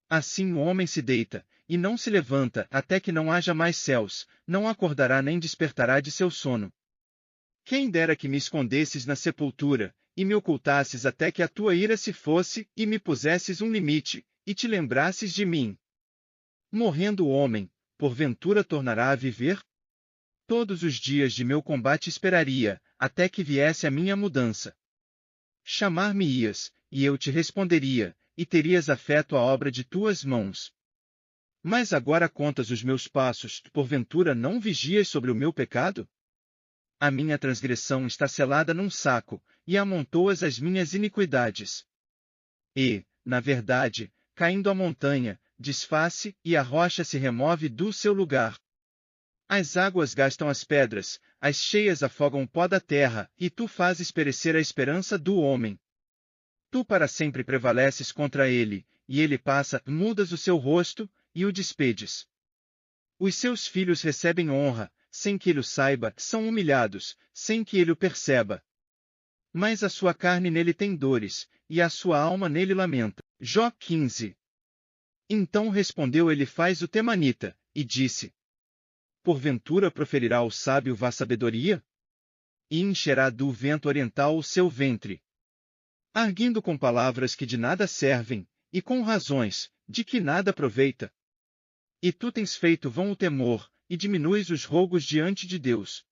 Assim o homem se deita, e não se levanta até que não haja mais céus, não acordará nem despertará de seu sono. Quem dera que me escondesses na sepultura, e me ocultasses até que a tua ira se fosse, e me pusesses um limite, e te lembrasses de mim. Morrendo o homem, porventura tornará a viver? Todos os dias de meu combate esperaria, até que viesse a minha mudança. Chamar-me-ias, e eu te responderia, e terias afeto à obra de tuas mãos. Mas agora contas os meus passos, porventura não vigias sobre o meu pecado? A minha transgressão está selada num saco, e amontoas as minhas iniquidades. E, na verdade, caindo a montanha, desfaz-se, e a rocha se remove do seu lugar. As águas gastam as pedras, as cheias afogam o pó da terra, e tu fazes perecer a esperança do homem. Tu para sempre prevaleces contra ele, e ele passa, mudas o seu rosto, e o despedes. Os seus filhos recebem honra, sem que ele o saiba, são humilhados, sem que ele o perceba. Mas a sua carne nele tem dores, e a sua alma nele lamenta. Jó 15. Então respondeu Elifaz o temanita, e disse: Porventura proferirá o sábio vã sabedoria? E encherá do vento oriental o seu ventre. Arguindo com palavras que de nada servem, e com razões, de que nada aproveita. E tu tens feito vão o temor, e diminuis os rogos diante de Deus.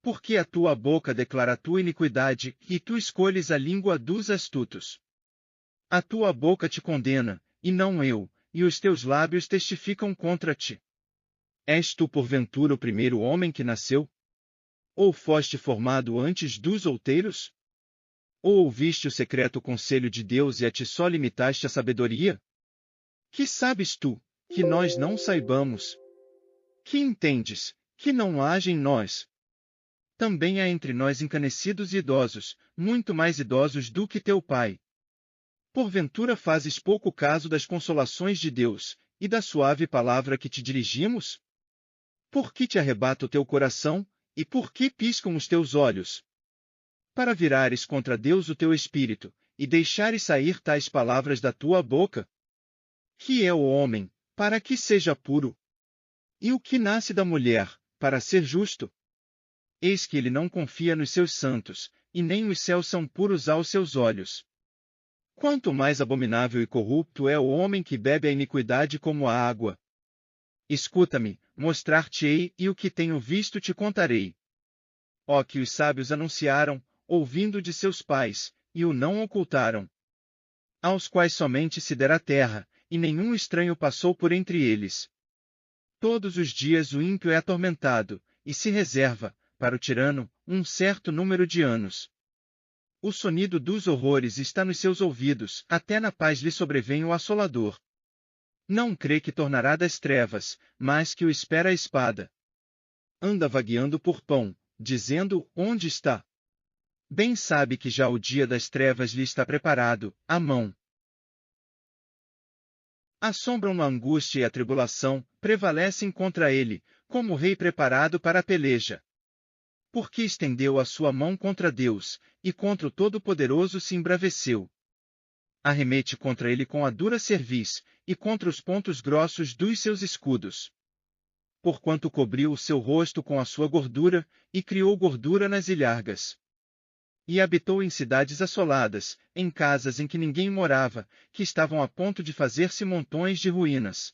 Porque a tua boca declara a tua iniquidade, e tu escolhes a língua dos astutos. A tua boca te condena, e não eu, e os teus lábios testificam contra ti. És tu porventura o primeiro homem que nasceu? Ou foste formado antes dos outeiros? Ou ouviste o secreto conselho de Deus e a ti só limitaste a sabedoria? Que sabes tu, que nós não saibamos? Que entendes, que não haja em nós? Também há entre nós encanecidos e idosos, muito mais idosos do que teu pai. Porventura fazes pouco caso das consolações de Deus, e da suave palavra que te dirigimos? Por que te arrebata o teu coração, e por que piscam os teus olhos? Para virares contra Deus o teu espírito, e deixares sair tais palavras da tua boca? Que é o homem, para que seja puro? E o que nasce da mulher, para ser justo? Eis que ele não confia nos seus santos, e nem os céus são puros aos seus olhos. Quanto mais abominável e corrupto é o homem que bebe a iniquidade como a água. Escuta-me, mostrar-te-ei, e o que tenho visto te contarei. Ó que os sábios anunciaram, ouvindo de seus pais, e o não ocultaram. Aos quais somente se dera terra, e nenhum estranho passou por entre eles. Todos os dias o ímpio é atormentado, e se reserva, para o tirano, um certo número de anos. O sonido dos horrores está nos seus ouvidos, até na paz lhe sobrevém o assolador. Não crê que tornará das trevas, mas que o espera a espada. Anda vagueando por pão, dizendo, onde está? Bem sabe que já o dia das trevas lhe está preparado, à mão. Assombram-no a angústia e a tribulação, prevalecem contra ele, como o rei preparado para a peleja. Porque estendeu a sua mão contra Deus, e contra o Todo-Poderoso se embraveceu. Arremete contra ele com a dura cerviz, e contra os pontos grossos dos seus escudos. Porquanto cobriu o seu rosto com a sua gordura, e criou gordura nas ilhargas. E habitou em cidades assoladas, em casas em que ninguém morava, que estavam a ponto de fazer-se montões de ruínas.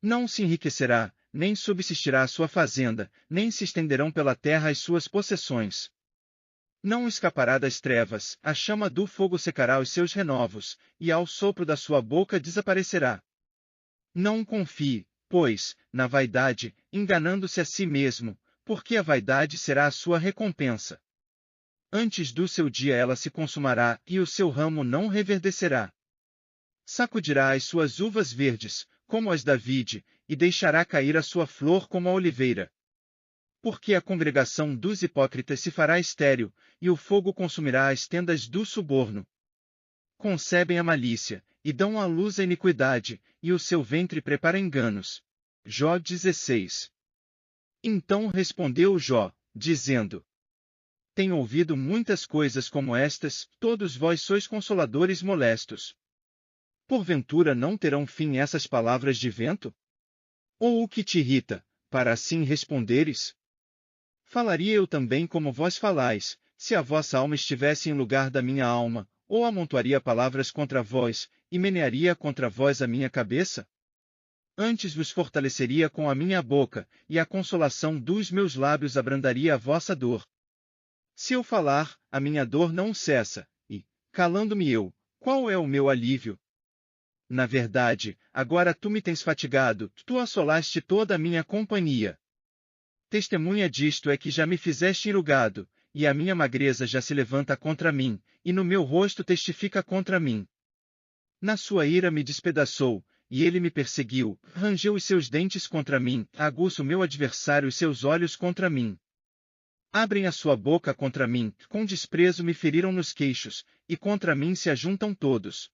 Não se enriquecerá, nem subsistirá a sua fazenda, nem se estenderão pela terra as suas possessões. Não escapará das trevas, a chama do fogo secará os seus renovos, e ao sopro da sua boca desaparecerá. Não confie, pois, na vaidade, enganando-se a si mesmo, porque a vaidade será a sua recompensa. Antes do seu dia ela se consumará, e o seu ramo não reverdecerá. Sacudirá as suas uvas verdes, como as da vide, e deixará cair a sua flor como a oliveira. Porque a congregação dos hipócritas se fará estéril, e o fogo consumirá as tendas do suborno. Concebem a malícia, e dão à luz a iniquidade, e o seu ventre prepara enganos. Jó 16. Então respondeu Jó, dizendo: Tenho ouvido muitas coisas como estas, todos vós sois consoladores molestos. Porventura não terão fim essas palavras de vento? Ou o que te irrita, para assim responderes? Falaria eu também como vós falais, se a vossa alma estivesse em lugar da minha alma, ou amontoaria palavras contra vós, e menearia contra vós a minha cabeça? Antes vos fortaleceria com a minha boca, e a consolação dos meus lábios abrandaria a vossa dor. Se eu falar, a minha dor não cessa, e, calando-me eu, qual é o meu alívio? Na verdade, agora tu me tens fatigado, tu assolaste toda a minha companhia. Testemunha disto é que já me fizeste enrugado, e a minha magreza já se levanta contra mim, e no meu rosto testifica contra mim. Na sua ira me despedaçou, e ele me perseguiu, rangeu os seus dentes contra mim, aguça o meu adversário os seus olhos contra mim. Abrem a sua boca contra mim, com desprezo me feriram nos queixos, e contra mim se ajuntam todos.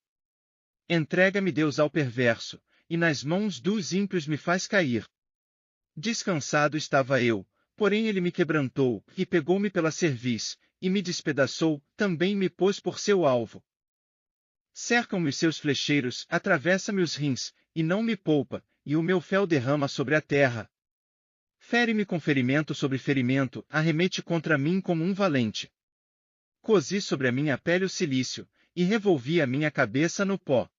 Entrega-me Deus ao perverso, e nas mãos dos ímpios me faz cair. Descansado estava eu, porém ele me quebrantou, e pegou-me pela cerviz, e me despedaçou, também me pôs por seu alvo. Cercam-me os seus flecheiros, atravessa-me os rins, e não me poupa, e o meu fel derrama sobre a terra. Fere-me com ferimento sobre ferimento, arremete contra mim como um valente. Cozi sobre a minha pele o cilício, e revolvi a minha cabeça no pó.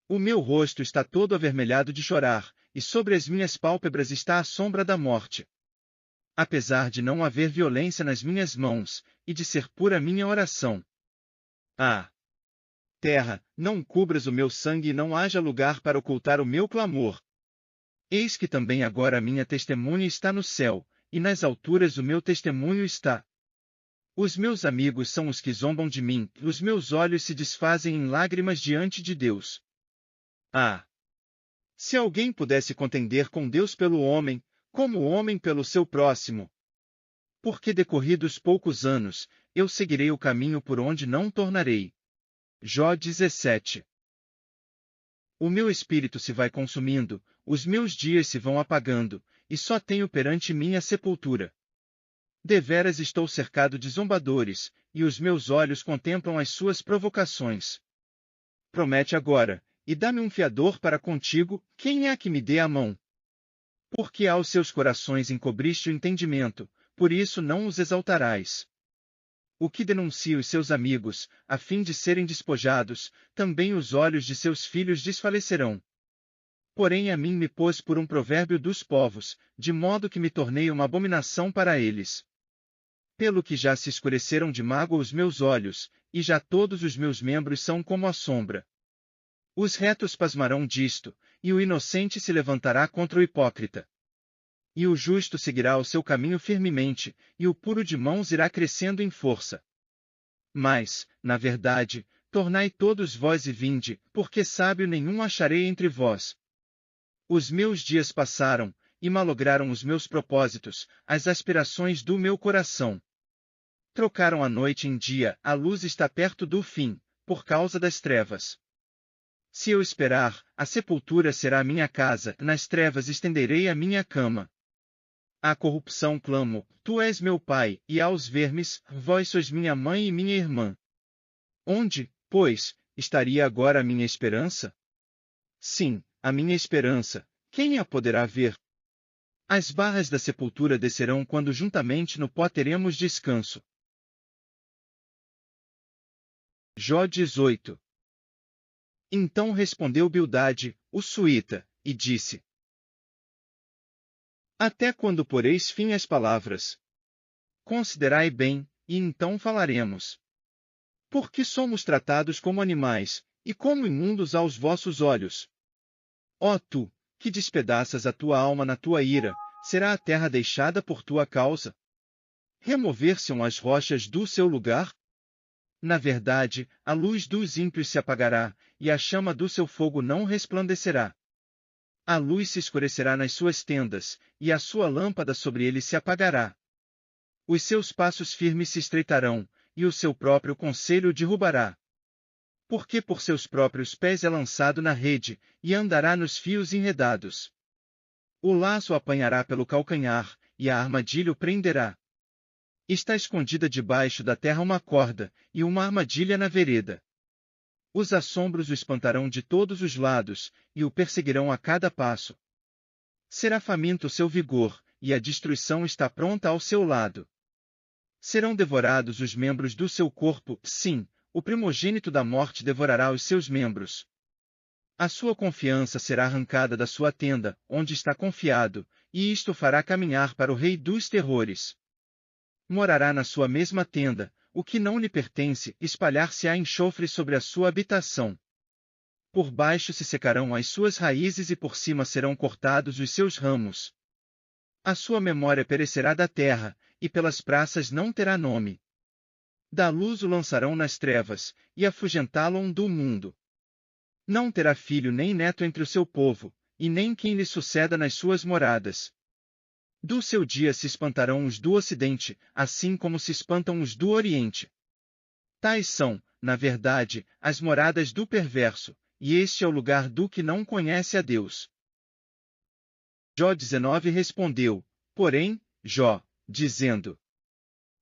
O meu rosto está todo avermelhado de chorar, e sobre as minhas pálpebras está a sombra da morte. Apesar de não haver violência nas minhas mãos, e de ser pura minha oração. Ah! Terra, não cubras o meu sangue e não haja lugar para ocultar o meu clamor. Eis que também agora a minha testemunha está no céu, e nas alturas o meu testemunho está. Os meus amigos são os que zombam de mim, os meus olhos se desfazem em lágrimas diante de Deus. Ah! Se alguém pudesse contender com Deus pelo homem, como o homem pelo seu próximo. Porque decorridos poucos anos, eu seguirei o caminho por onde não tornarei. Jó 17. O meu espírito se vai consumindo, os meus dias se vão apagando, e só tenho perante mim a sepultura. Deveras estou cercado de zombadores, e os meus olhos contemplam as suas provocações. Promete agora, e dá-me um fiador para contigo, quem é que me dê a mão? Porque aos seus corações encobriste o entendimento, por isso não os exaltarás. O que denuncia os seus amigos, a fim de serem despojados, também os olhos de seus filhos desfalecerão. Porém a mim me pôs por um provérbio dos povos, de modo que me tornei uma abominação para eles. Pelo que já se escureceram de mágoa os meus olhos, e já todos os meus membros são como a sombra. Os retos pasmarão disto, e o inocente se levantará contra o hipócrita. E o justo seguirá o seu caminho firmemente, e o puro de mãos irá crescendo em força. Mas, na verdade, tornai todos vós e vinde, porque sábio nenhum acharei entre vós. Os meus dias passaram, e malograram os meus propósitos, as aspirações do meu coração. Trocaram a noite em dia, a luz está perto do fim, por causa das trevas. Se eu esperar, a sepultura será minha casa, nas trevas estenderei a minha cama. À corrupção clamo, tu és meu pai, e aos vermes, vós sois minha mãe e minha irmã. Onde, pois, estaria agora a minha esperança? Sim, a minha esperança, quem a poderá ver? As barras da sepultura descerão quando juntamente no pó teremos descanso. Jó 18. Então respondeu Bildade, o suíta, e disse: Até quando poreis fim às palavras? Considerai bem, e então falaremos. Porque somos tratados como animais, e como imundos aos vossos olhos. Ó tu, que despedaças a tua alma na tua ira, será a terra deixada por tua causa? Remover-se-ão as rochas do seu lugar? Na verdade, a luz dos ímpios se apagará, e a chama do seu fogo não resplandecerá. A luz se escurecerá nas suas tendas, e a sua lâmpada sobre ele se apagará. Os seus passos firmes se estreitarão, e o seu próprio conselho o derrubará. Porque por seus próprios pés é lançado na rede, e andará nos fios enredados. O laço o apanhará pelo calcanhar, e a armadilha o prenderá. Está escondida debaixo da terra uma corda, e uma armadilha na vereda. Os assombros o espantarão de todos os lados, e o perseguirão a cada passo. Será faminto o seu vigor, e a destruição está pronta ao seu lado. Serão devorados os membros do seu corpo, sim, o primogênito da morte devorará os seus membros. A sua confiança será arrancada da sua tenda, onde está confiado, e isto fará caminhar para o rei dos terrores. Morará na sua mesma tenda, o que não lhe pertence, espalhar-se-á enxofre sobre a sua habitação. Por baixo se secarão as suas raízes e por cima serão cortados os seus ramos. A sua memória perecerá da terra, e pelas praças não terá nome. Da luz o lançarão nas trevas, e afugentá-lo do mundo. Não terá filho nem neto entre o seu povo, e nem quem lhe suceda nas suas moradas. Do seu dia se espantarão os do ocidente, assim como se espantam os do oriente. Tais são, na verdade, as moradas do perverso, e este é o lugar do que não conhece a Deus. Jó 19 respondeu, porém, Jó, dizendo: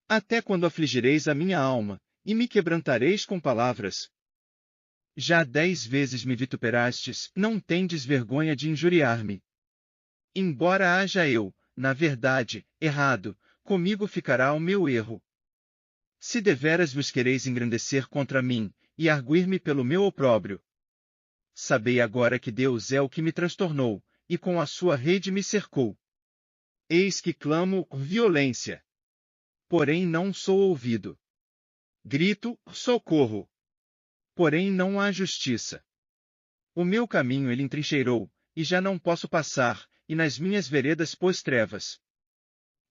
Até quando afligireis a minha alma, e me quebrantareis com palavras? Já 10 vezes me vituperastes, não tendes vergonha de injuriar-me. Embora haja eu, na verdade, errado, comigo ficará o meu erro. Se deveras vos quereis engrandecer contra mim, e arguir-me pelo meu opróbrio, sabei agora que Deus é o que me transtornou, e com a sua rede me cercou. Eis que clamo violência. Porém não sou ouvido. Grito, socorro. Porém não há justiça. O meu caminho ele entrincheirou, e já não posso passar, e nas minhas veredas pôs trevas.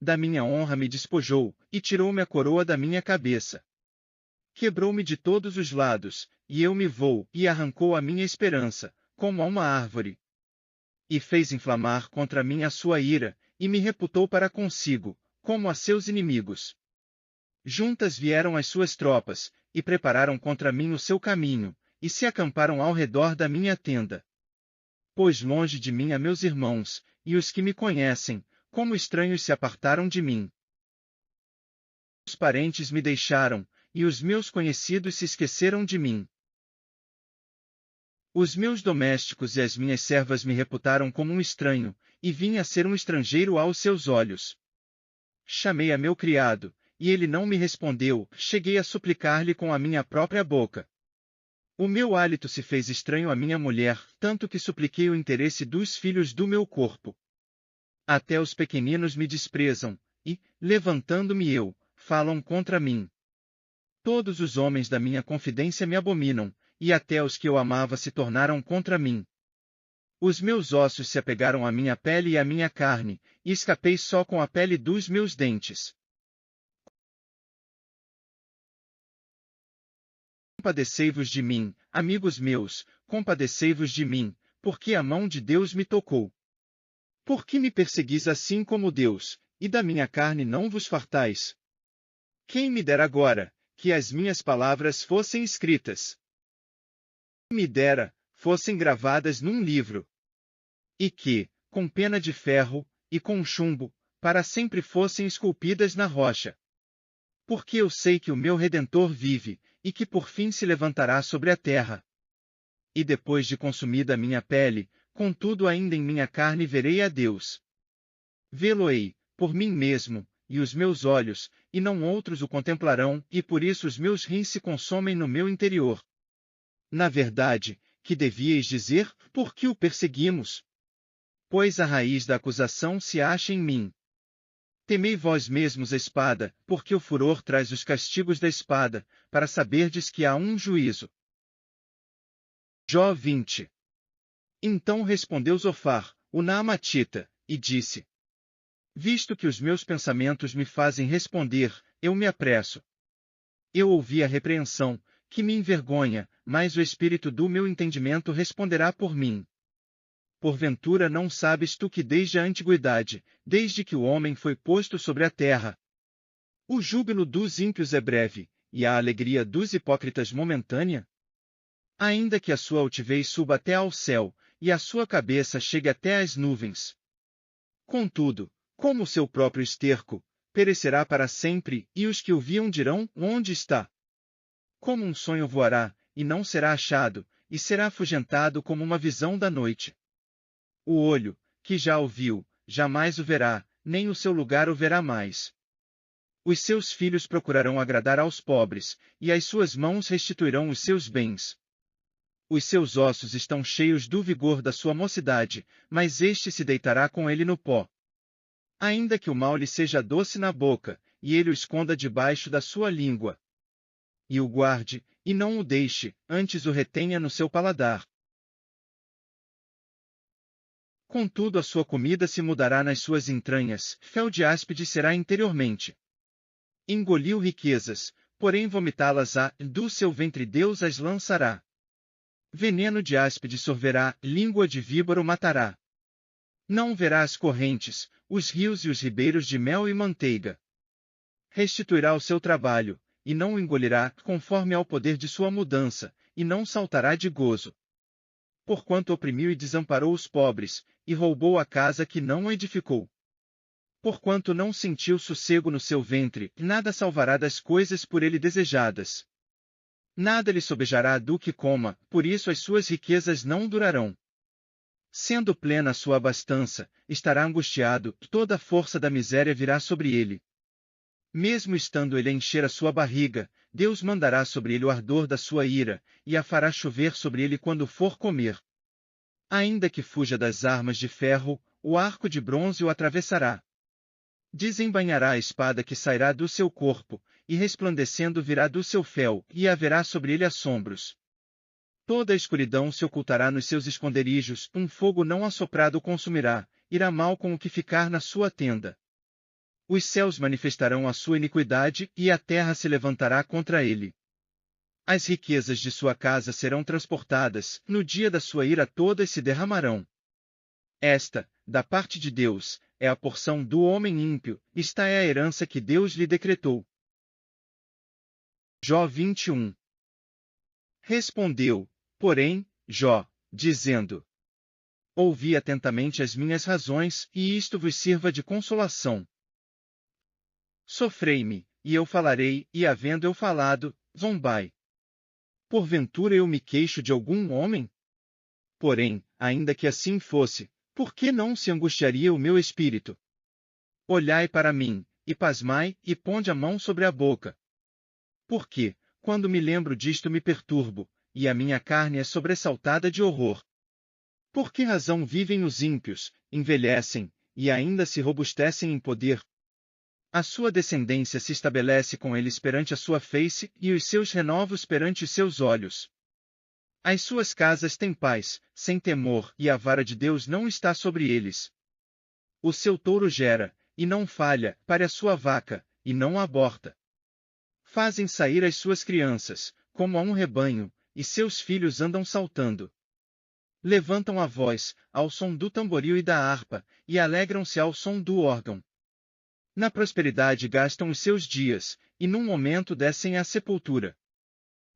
Da minha honra me despojou, e tirou-me a coroa da minha cabeça. Quebrou-me de todos os lados, e eu me vou, e arrancou a minha esperança, como a uma árvore. E fez inflamar contra mim a sua ira, e me reputou para consigo, como a seus inimigos. Juntas vieram as suas tropas, e prepararam contra mim o seu caminho, e se acamparam ao redor da minha tenda. Pois longe de mim a meus irmãos, e os que me conhecem, como estranhos se apartaram de mim. Os parentes me deixaram, e os meus conhecidos se esqueceram de mim. Os meus domésticos e as minhas servas me reputaram como um estranho, e vim a ser um estrangeiro aos seus olhos. Chamei a meu criado, e ele não me respondeu, cheguei a suplicar-lhe com a minha própria boca. O meu hálito se fez estranho à minha mulher, tanto que supliquei o interesse dos filhos do meu corpo. Até os pequeninos me desprezam, e, levantando-me eu, falam contra mim. Todos os homens da minha confidência me abominam, e até os que eu amava se tornaram contra mim. Os meus ossos se apegaram à minha pele e à minha carne, e escapei só com a pele dos meus dentes. Compadecei-vos de mim, amigos meus, compadecei-vos de mim, porque a mão de Deus me tocou. Por que me perseguis assim como Deus, e da minha carne não vos fartais? Quem me dera agora, que as minhas palavras fossem escritas? Quem me dera, fossem gravadas num livro. E que, com pena de ferro, e com chumbo, para sempre fossem esculpidas na rocha. Porque eu sei que o meu Redentor vive, e que por fim se levantará sobre a terra. E depois de consumida a minha pele, contudo ainda em minha carne verei a Deus. Vê-lo-ei, por mim mesmo, e os meus olhos, e não outros o contemplarão, e por isso os meus rins se consomem no meu interior. Na verdade, que devíeis dizer, por que o perseguimos? Pois a raiz da acusação se acha em mim. Temei vós mesmos a espada, porque o furor traz os castigos da espada, para saberdes que há um juízo. Jó 20. Então respondeu Zofar, o Naamatita, e disse: Visto que os meus pensamentos me fazem responder, eu me apresso. Eu ouvi a repreensão, que me envergonha, mas o espírito do meu entendimento responderá por mim. porventura não sabes tu que desde a antiguidade, desde que o homem foi posto sobre a terra, o júbilo dos ímpios é breve, e a alegria dos hipócritas momentânea? Ainda que a sua altivez suba até ao céu, e a sua cabeça chegue até às nuvens. Contudo, como o seu próprio esterco, perecerá para sempre, e os que o viam dirão, onde está? Como um sonho voará, e não será achado, e será afugentado como uma visão da noite. O olho, que já o viu, jamais o verá, nem o seu lugar o verá mais. Os seus filhos procurarão agradar aos pobres, e as suas mãos restituirão os seus bens. Os seus ossos estão cheios do vigor da sua mocidade, mas este se deitará com ele no pó. Ainda que o mal lhe seja doce na boca, e ele o esconda debaixo da sua língua. E o guarde, e não o deixe, antes o retenha no seu paladar. Contudo a sua comida se mudará nas suas entranhas, fel de áspide será interiormente. Engoliu riquezas, porém vomitá-las-á, do seu ventre Deus as lançará. Veneno de áspide sorverá, língua de víbora o matará. Não verá as correntes, os rios e os ribeiros de mel e manteiga. Restituirá o seu trabalho, e não o engolirá, conforme ao poder de sua mudança, e não saltará de gozo. Porquanto oprimiu e desamparou os pobres, e roubou a casa que não edificou. Porquanto não sentiu sossego no seu ventre, nada salvará das coisas por ele desejadas. Nada lhe sobejará do que coma, por isso as suas riquezas não durarão. Sendo plena a sua abastança, estará angustiado, toda a força da miséria virá sobre ele. Mesmo estando ele a encher a sua barriga, Deus mandará sobre ele o ardor da sua ira, e a fará chover sobre ele quando for comer. Ainda que fuja das armas de ferro, o arco de bronze o atravessará. Desembainhará a espada que sairá do seu corpo, e resplandecendo virá do seu fel, e haverá sobre ele assombros. Toda a escuridão se ocultará nos seus esconderijos, um fogo não assoprado o consumirá, irá mal com o que ficar na sua tenda. Os céus manifestarão a sua iniquidade, e a terra se levantará contra ele. As riquezas de sua casa serão transportadas, no dia da sua ira todas se derramarão. Esta, da parte de Deus, é a porção do homem ímpio, esta é a herança que Deus lhe decretou. Jó 21. Respondeu, porém, Jó, dizendo: Ouvi atentamente as minhas razões, e isto vos sirva de consolação. Sofrei-me, e eu falarei, e havendo eu falado, zombai. Porventura eu me queixo de algum homem? Porém, ainda que assim fosse, por que não se angustiaria o meu espírito? Olhai para mim, e pasmai, e ponde a mão sobre a boca. Porque, quando me lembro disto me perturbo, e a minha carne é sobressaltada de horror. Por que razão vivem os ímpios, envelhecem, e ainda se robustecem em poder? A sua descendência se estabelece com eles perante a sua face, e os seus renovos perante os seus olhos. As suas casas têm paz, sem temor, e a vara de Deus não está sobre eles. O seu touro gera, e não falha, pare a sua vaca, e não aborta. Fazem sair as suas crianças, como a um rebanho, e seus filhos andam saltando. Levantam a voz, ao som do tamboril e da harpa, e alegram-se ao som do órgão. Na prosperidade gastam os seus dias, e num momento descem à sepultura.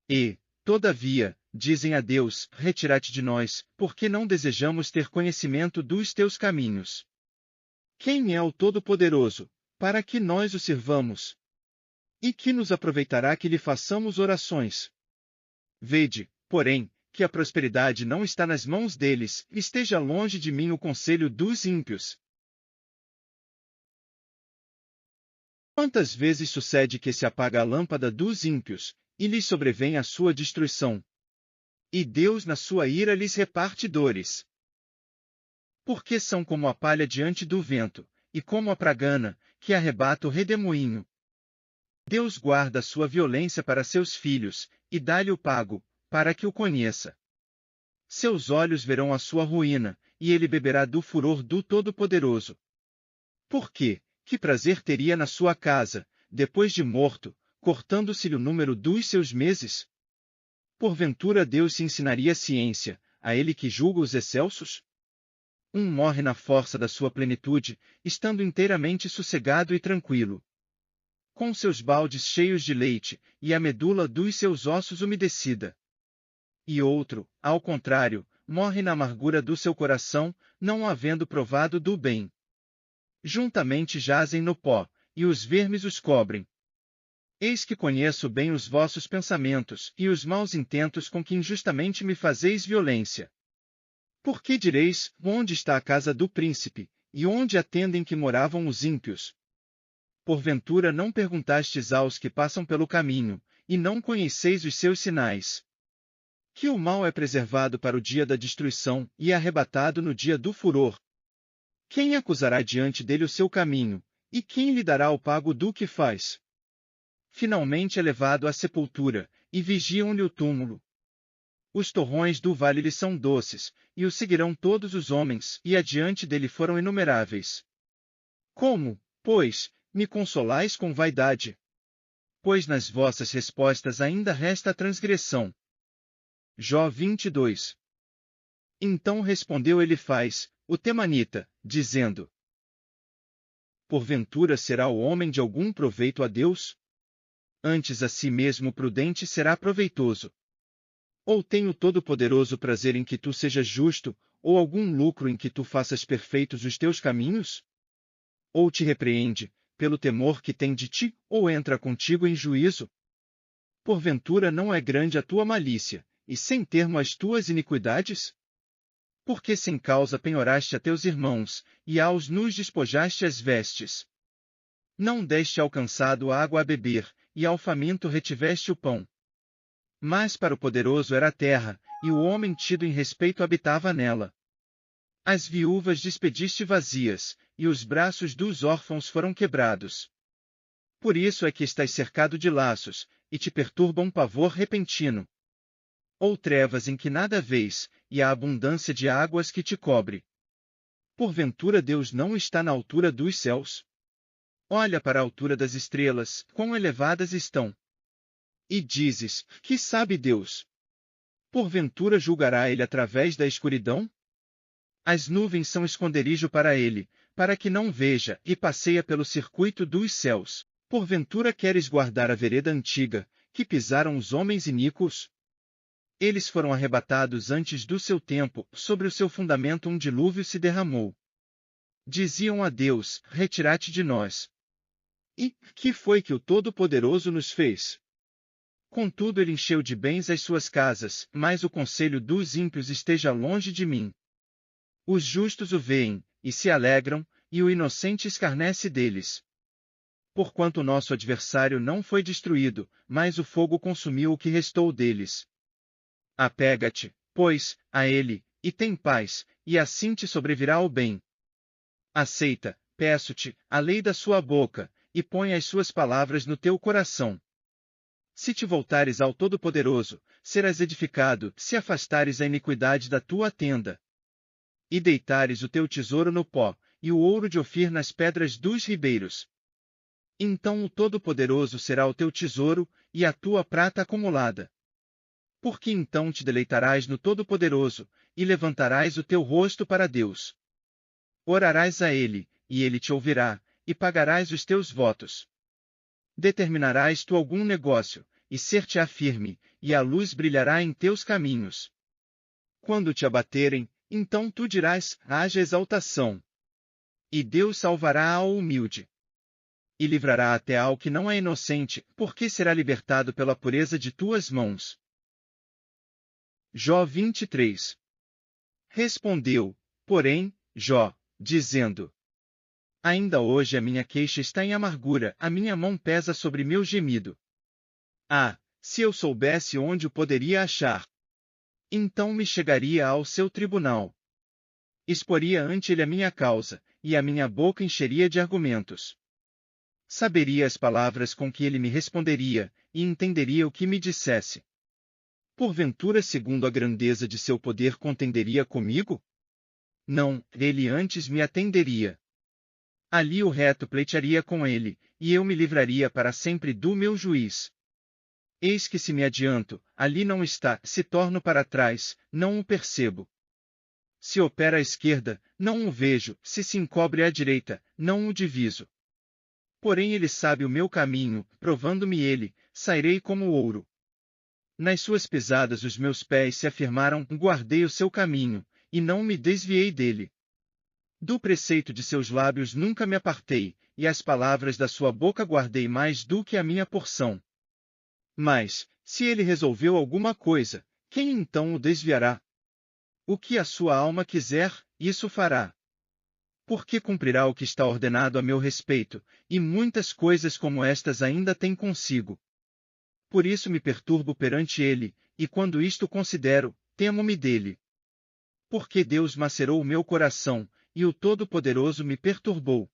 E, todavia, dizem a Deus, retira-te de nós, porque não desejamos ter conhecimento dos teus caminhos. Quem é o Todo-Poderoso, para que nós o sirvamos? E que nos aproveitará que lhe façamos orações? Vede, porém, que a prosperidade não está nas mãos deles, esteja longe de mim o conselho dos ímpios. Quantas vezes sucede que se apaga a lâmpada dos ímpios, e lhes sobrevém a sua destruição? E Deus na sua ira lhes reparte dores. Porque são como a palha diante do vento, e como a pragana, que arrebata o redemoinho. Deus guarda a sua violência para seus filhos, e dá-lhe o pago, para que o conheça. Seus olhos verão a sua ruína, e ele beberá do furor do Todo-Poderoso. Por quê? Que prazer teria na sua casa, depois de morto, cortando-se-lhe o número dos seus meses? Porventura Deus se ensinaria ciência, a ele que julga os excelsos? Um morre na força da sua plenitude, estando inteiramente sossegado e tranquilo, com seus baldes cheios de leite, e a medula dos seus ossos umedecida. E outro, ao contrário, morre na amargura do seu coração, não havendo provado do bem. Juntamente jazem no pó, e os vermes os cobrem. Eis que conheço bem os vossos pensamentos, e os maus intentos com que injustamente me fazeis violência. Por que direis, onde está a casa do príncipe, e onde a tenda em que moravam os ímpios? Porventura não perguntastes aos que passam pelo caminho, e não conheceis os seus sinais? Que o mal é preservado para o dia da destruição, e arrebatado no dia do furor. Quem acusará diante dele o seu caminho, e quem lhe dará o pago do que faz? Finalmente é levado à sepultura, e vigiam-lhe o túmulo. Os torrões do vale lhe são doces, e o seguirão todos os homens, e adiante dele foram inumeráveis. Como, pois, me consolais com vaidade? Pois nas vossas respostas ainda resta a transgressão. Jó 22. Então respondeu Elifaz, o temanita, dizendo: Porventura será o homem de algum proveito a Deus? Antes a si mesmo prudente será proveitoso. Ou tem o Todo-Poderoso prazer em que tu sejas justo, ou algum lucro em que tu faças perfeitos os teus caminhos? Ou te repreende, pelo temor que tem de ti, ou entra contigo em juízo? Porventura não é grande a tua malícia, e sem termo as tuas iniquidades? Porque sem causa penhoraste a teus irmãos, e aos nus despojaste as vestes. Não deste ao cansado água a beber, e ao faminto retiveste o pão. Mas para o poderoso era a terra, e o homem tido em respeito habitava nela. As viúvas despediste vazias, e os braços dos órfãos foram quebrados. Por isso é que estás cercado de laços, e te perturba um pavor repentino. Ou trevas em que nada vês, e a abundância de águas que te cobre. Porventura Deus não está na altura dos céus? Olha para a altura das estrelas, quão elevadas estão. E dizes, que sabe Deus? Porventura julgará ele através da escuridão? As nuvens são esconderijo para ele, para que não veja, e passeia pelo circuito dos céus. Porventura queres guardar a vereda antiga, que pisaram os homens iníquos? Eles foram arrebatados antes do seu tempo, sobre o seu fundamento um dilúvio se derramou. Diziam a Deus, retira-te de nós. E, que foi que o Todo-Poderoso nos fez? Contudo ele encheu de bens as suas casas, mas o conselho dos ímpios esteja longe de mim. Os justos o veem, e se alegram, e o inocente escarnece deles. Porquanto nosso adversário não foi destruído, mas o fogo consumiu o que restou deles. Apega-te, pois, a ele, e tem paz, e assim te sobrevirá o bem. Aceita, peço-te, a lei da sua boca, e põe as suas palavras no teu coração. Se te voltares ao Todo-Poderoso, serás edificado, se afastares a iniquidade da tua tenda. E deitares o teu tesouro no pó, e o ouro de Ofir nas pedras dos ribeiros. Então o Todo-Poderoso será o teu tesouro, e a tua prata acumulada. Porque então te deleitarás no Todo-Poderoso, e levantarás o teu rosto para Deus. Orarás a ele, e ele te ouvirá, e pagarás os teus votos. Determinarás tu algum negócio, e ser-te-á firme, e a luz brilhará em teus caminhos. Quando te abaterem, então tu dirás, haja exaltação. E Deus salvará ao humilde. E livrará até ao que não é inocente, porque será libertado pela pureza de tuas mãos. Jó 23. Respondeu, porém, Jó, dizendo: Ainda hoje a minha queixa está em amargura, a minha mão pesa sobre meu gemido. Ah, se eu soubesse onde o poderia achar! Então me chegaria ao seu tribunal. Exporia ante ele a minha causa, e a minha boca encheria de argumentos. Saberia as palavras com que ele me responderia, e entenderia o que me dissesse. Porventura, segundo a grandeza de seu poder, contenderia comigo? Não, ele antes me atenderia. Ali o reto pleitearia com ele, e eu me livraria para sempre do meu juiz. Eis que se me adianto, ali não está, se torno para trás, não o percebo. se opera à esquerda, não o vejo, se encobre à direita, não o diviso. Porém ele sabe o meu caminho, provando-me ele, sairei como ouro. Nas suas pisadas os meus pés se afirmaram, guardei o seu caminho, e não me desviei dele. Do preceito de seus lábios nunca me apartei, e as palavras da sua boca guardei mais do que a minha porção. Mas, se ele resolveu alguma coisa, quem então o desviará? O que a sua alma quiser, isso fará. Porque cumprirá o que está ordenado a meu respeito, e muitas coisas como estas ainda tem consigo. Por isso me perturbo perante ele, e quando isto considero, temo-me dele. Porque Deus macerou o meu coração, e o Todo-Poderoso me perturbou.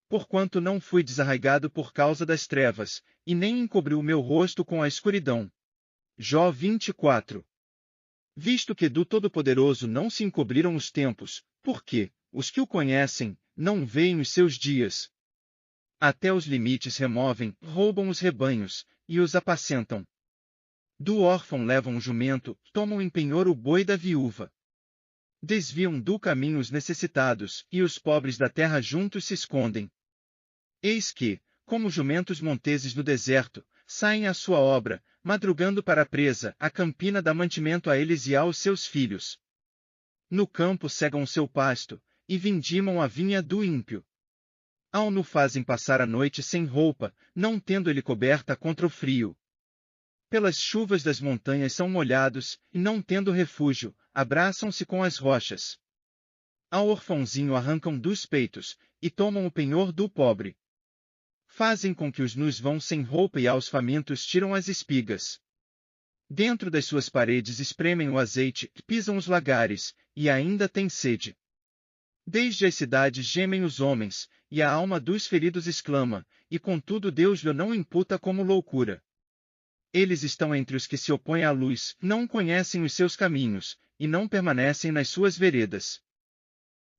Porquanto não fui desarraigado por causa das trevas, e nem encobriu o meu rosto com a escuridão. Jó 24. Visto que do Todo-Poderoso não se encobriram os tempos, porque, os que o conhecem, não veem os seus dias. Até os limites removem, roubam os rebanhos, e os apacentam. Do órfão levam o jumento, tomam em penhor o boi da viúva. Desviam do caminho os necessitados, e os pobres da terra juntos se escondem. Eis que, como jumentos monteses no deserto, saem à sua obra, madrugando para a presa, a campina dá mantimento a eles e aos seus filhos. No campo cegam o seu pasto, e vindimam a vinha do ímpio. Ao-no fazem passar a noite sem roupa, não tendo ele coberta contra o frio. Pelas chuvas das montanhas são molhados, e não tendo refúgio, abraçam-se com as rochas. Ao orfãozinho arrancam dos peitos, e tomam o penhor do pobre. Fazem com que os nus vão sem roupa e aos famintos tiram as espigas. Dentro das suas paredes espremem o azeite, pisam os lagares, e ainda têm sede. Desde as cidades gemem os homens, e a alma dos feridos exclama, e contudo Deus lhe não imputa como loucura. Eles estão entre os que se opõem à luz, não conhecem os seus caminhos, e não permanecem nas suas veredas.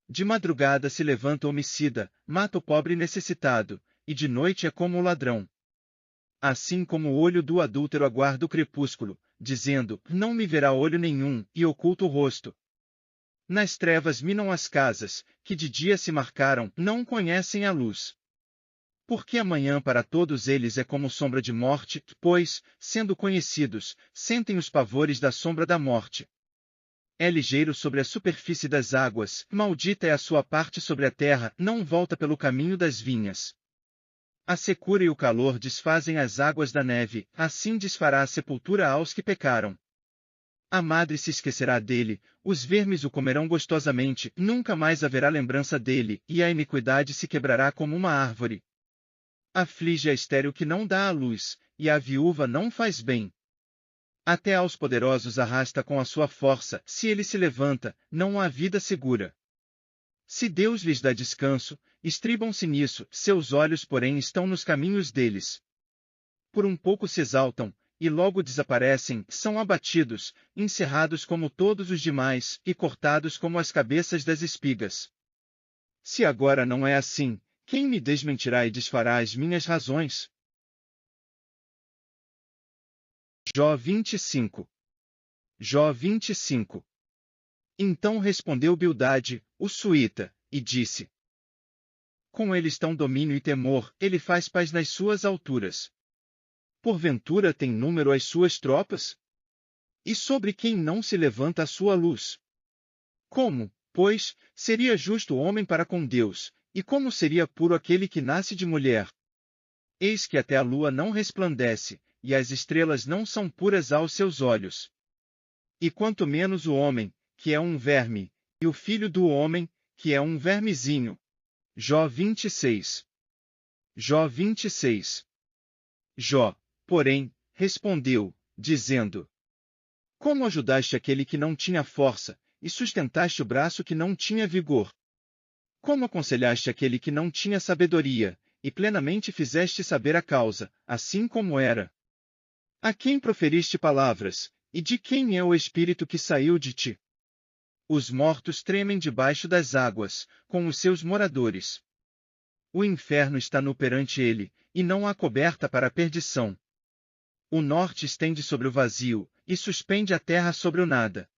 De madrugada se levanta o homicida, mata o pobre necessitado, e de noite é como o ladrão. Assim como o olho do adúltero aguarda o crepúsculo, dizendo, não me verá olho nenhum, e oculta o rosto. Nas trevas minam as casas, que de dia se marcaram, não conhecem a luz. Porque amanhã para todos eles é como sombra de morte, pois, sendo conhecidos, sentem os pavores da sombra da morte. É ligeiro sobre a superfície das águas, maldita é a sua parte sobre a terra, não volta pelo caminho das vinhas. A secura e o calor desfazem as águas da neve, assim desfará a sepultura aos que pecaram. A madre se esquecerá dele, os vermes o comerão gostosamente, nunca mais haverá lembrança dele, e a iniquidade se quebrará como uma árvore. Aflige a estéril que não dá à luz, e a viúva não faz bem. Até aos poderosos arrasta com a sua força, se ele se levanta, não há vida segura. Se Deus lhes dá descanso, estribam-se nisso, seus olhos porém estão nos caminhos deles. Por um pouco se exaltam, e logo desaparecem, são abatidos, encerrados como todos os demais, e cortados como as cabeças das espigas. Se agora não é assim, quem me desmentirá e desfará as minhas razões? Jó 25. Jó 25. Então respondeu Bildade, o suíta, e disse: com ele estão domínio e temor, ele faz paz nas suas alturas. Porventura tem número as suas tropas? E sobre quem não se levanta a sua luz? Como, pois, seria justo o homem para com Deus, e como seria puro aquele que nasce de mulher? Eis que até a lua não resplandece, e as estrelas não são puras aos seus olhos. E quanto menos o homem, que é um verme, e o filho do homem, que é um vermezinho. Jó 26. Jó 26. Jó, porém, respondeu, dizendo: como ajudaste aquele que não tinha força, e sustentaste o braço que não tinha vigor? Como aconselhaste aquele que não tinha sabedoria, e plenamente fizeste saber a causa, assim como era? A quem proferiste palavras, e de quem é o espírito que saiu de ti? Os mortos tremem debaixo das águas, com os seus moradores. O inferno está nu perante ele, e não há coberta para a perdição. O norte estende sobre o vazio, e suspende a terra sobre o nada.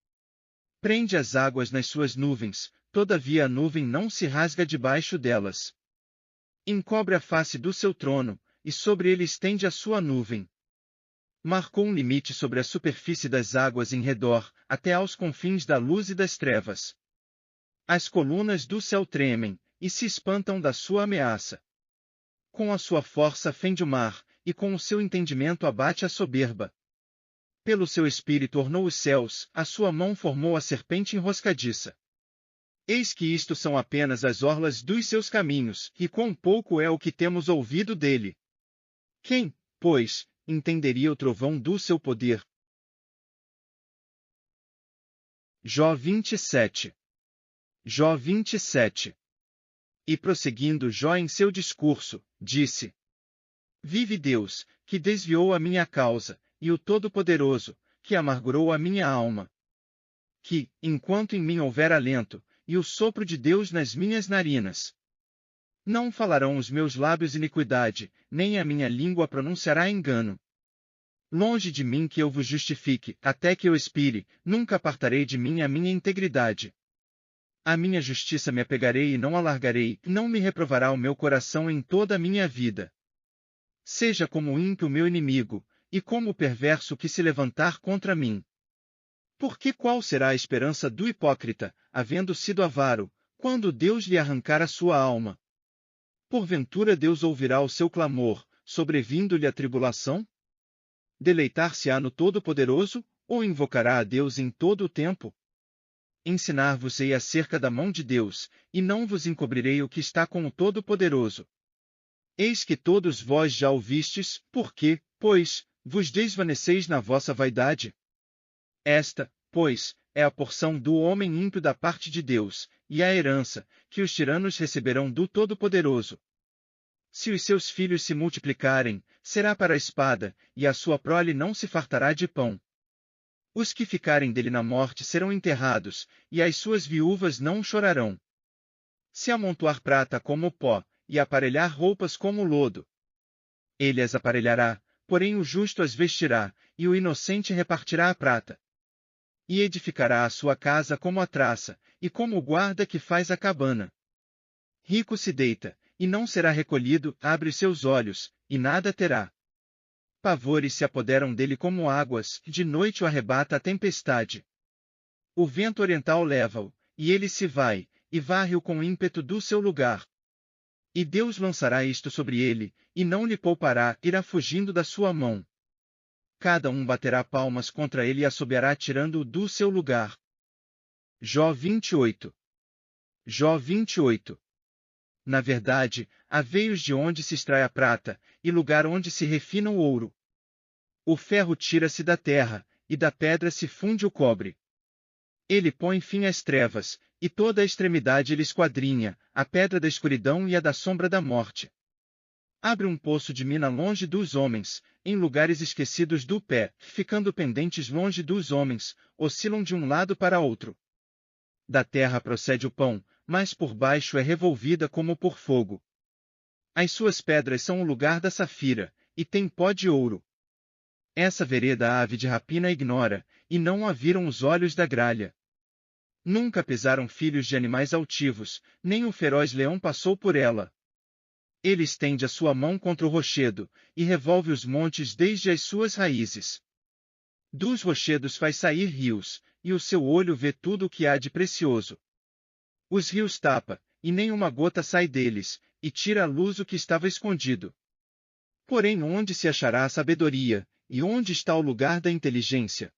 Prende as águas nas suas nuvens, todavia a nuvem não se rasga debaixo delas. Encobre a face do seu trono, e sobre ele estende a sua nuvem. Marcou um limite sobre a superfície das águas em redor, até aos confins da luz e das trevas. As colunas do céu tremem, e se espantam da sua ameaça. Com a sua força fende o mar, e com o seu entendimento abate a soberba. Pelo seu espírito ornou os céus, a sua mão formou a serpente enroscadiça. Eis que isto são apenas as orlas dos seus caminhos, e quão pouco é o que temos ouvido dele. Quem, pois, entenderia o trovão do seu poder? Jó 27. Jó 27. E prosseguindo Jó em seu discurso, disse: Vive Deus, que desviou a minha causa, e o Todo-Poderoso, que amargurou a minha alma. Que, enquanto em mim houver alento, e o sopro de Deus nas minhas narinas, não falarão os meus lábios iniquidade, nem a minha língua pronunciará engano. Longe de mim que eu vos justifique, até que eu expire, nunca apartarei de mim a minha integridade. A minha justiça me apegarei e não alargarei, não me reprovará o meu coração em toda a minha vida. Seja como o ímpio meu inimigo, e como o perverso que se levantar contra mim. Porque qual será a esperança do hipócrita, havendo sido avaro, quando Deus lhe arrancar a sua alma? Porventura Deus ouvirá o seu clamor, sobrevindo-lhe a tribulação? Deleitar-se-á no Todo-Poderoso, ou invocará a Deus em todo o tempo? Ensinar-vos-ei acerca da mão de Deus, e não vos encobrirei o que está com o Todo-Poderoso. Eis que todos vós já ouvistes, porque, pois, vos desvaneceis na vossa vaidade? Esta, pois, é a porção do homem ímpio da parte de Deus, e a herança, que os tiranos receberão do Todo-Poderoso. Se os seus filhos se multiplicarem, será para a espada, e a sua prole não se fartará de pão. Os que ficarem dele na morte serão enterrados, e as suas viúvas não chorarão. Se amontoar prata como o pó, e aparelhar roupas como o lodo, ele as aparelhará, porém o justo as vestirá, e o inocente repartirá a prata. E edificará a sua casa como a traça, e como o guarda que faz a cabana. Rico se deita, e não será recolhido, abre seus olhos, e nada terá. Pavores se apoderam dele como águas, de noite o arrebata a tempestade. O vento oriental leva-o, e ele se vai, e varre-o com ímpeto do seu lugar. E Deus lançará isto sobre ele, e não lhe poupará, irá fugindo da sua mão. Cada um baterá palmas contra ele e assobiará tirando-o do seu lugar. Jó 28. Jó 28. Na verdade, há veios de onde se extrai a prata, e lugar onde se refina o ouro. O ferro tira-se da terra, e da pedra se funde o cobre. Ele põe fim às trevas, e toda a extremidade ele esquadrinha, a pedra da escuridão e a da sombra da morte. Abre um poço de mina longe dos homens, em lugares esquecidos do pé, ficando pendentes longe dos homens, oscilam de um lado para outro. Da terra procede o pão, mas por baixo é revolvida como por fogo. As suas pedras são o lugar da safira, e tem pó de ouro. Essa vereda a ave de rapina ignora, e não a viram os olhos da gralha. Nunca pisaram filhos de animais altivos, nem o feroz leão passou por ela. Ele estende a sua mão contra o rochedo, e revolve os montes desde as suas raízes. Dos rochedos faz sair rios, e o seu olho vê tudo o que há de precioso. Os rios tapa, e nem uma gota sai deles, e tira à luz o que estava escondido. Porém onde se achará a sabedoria, e onde está o lugar da inteligência?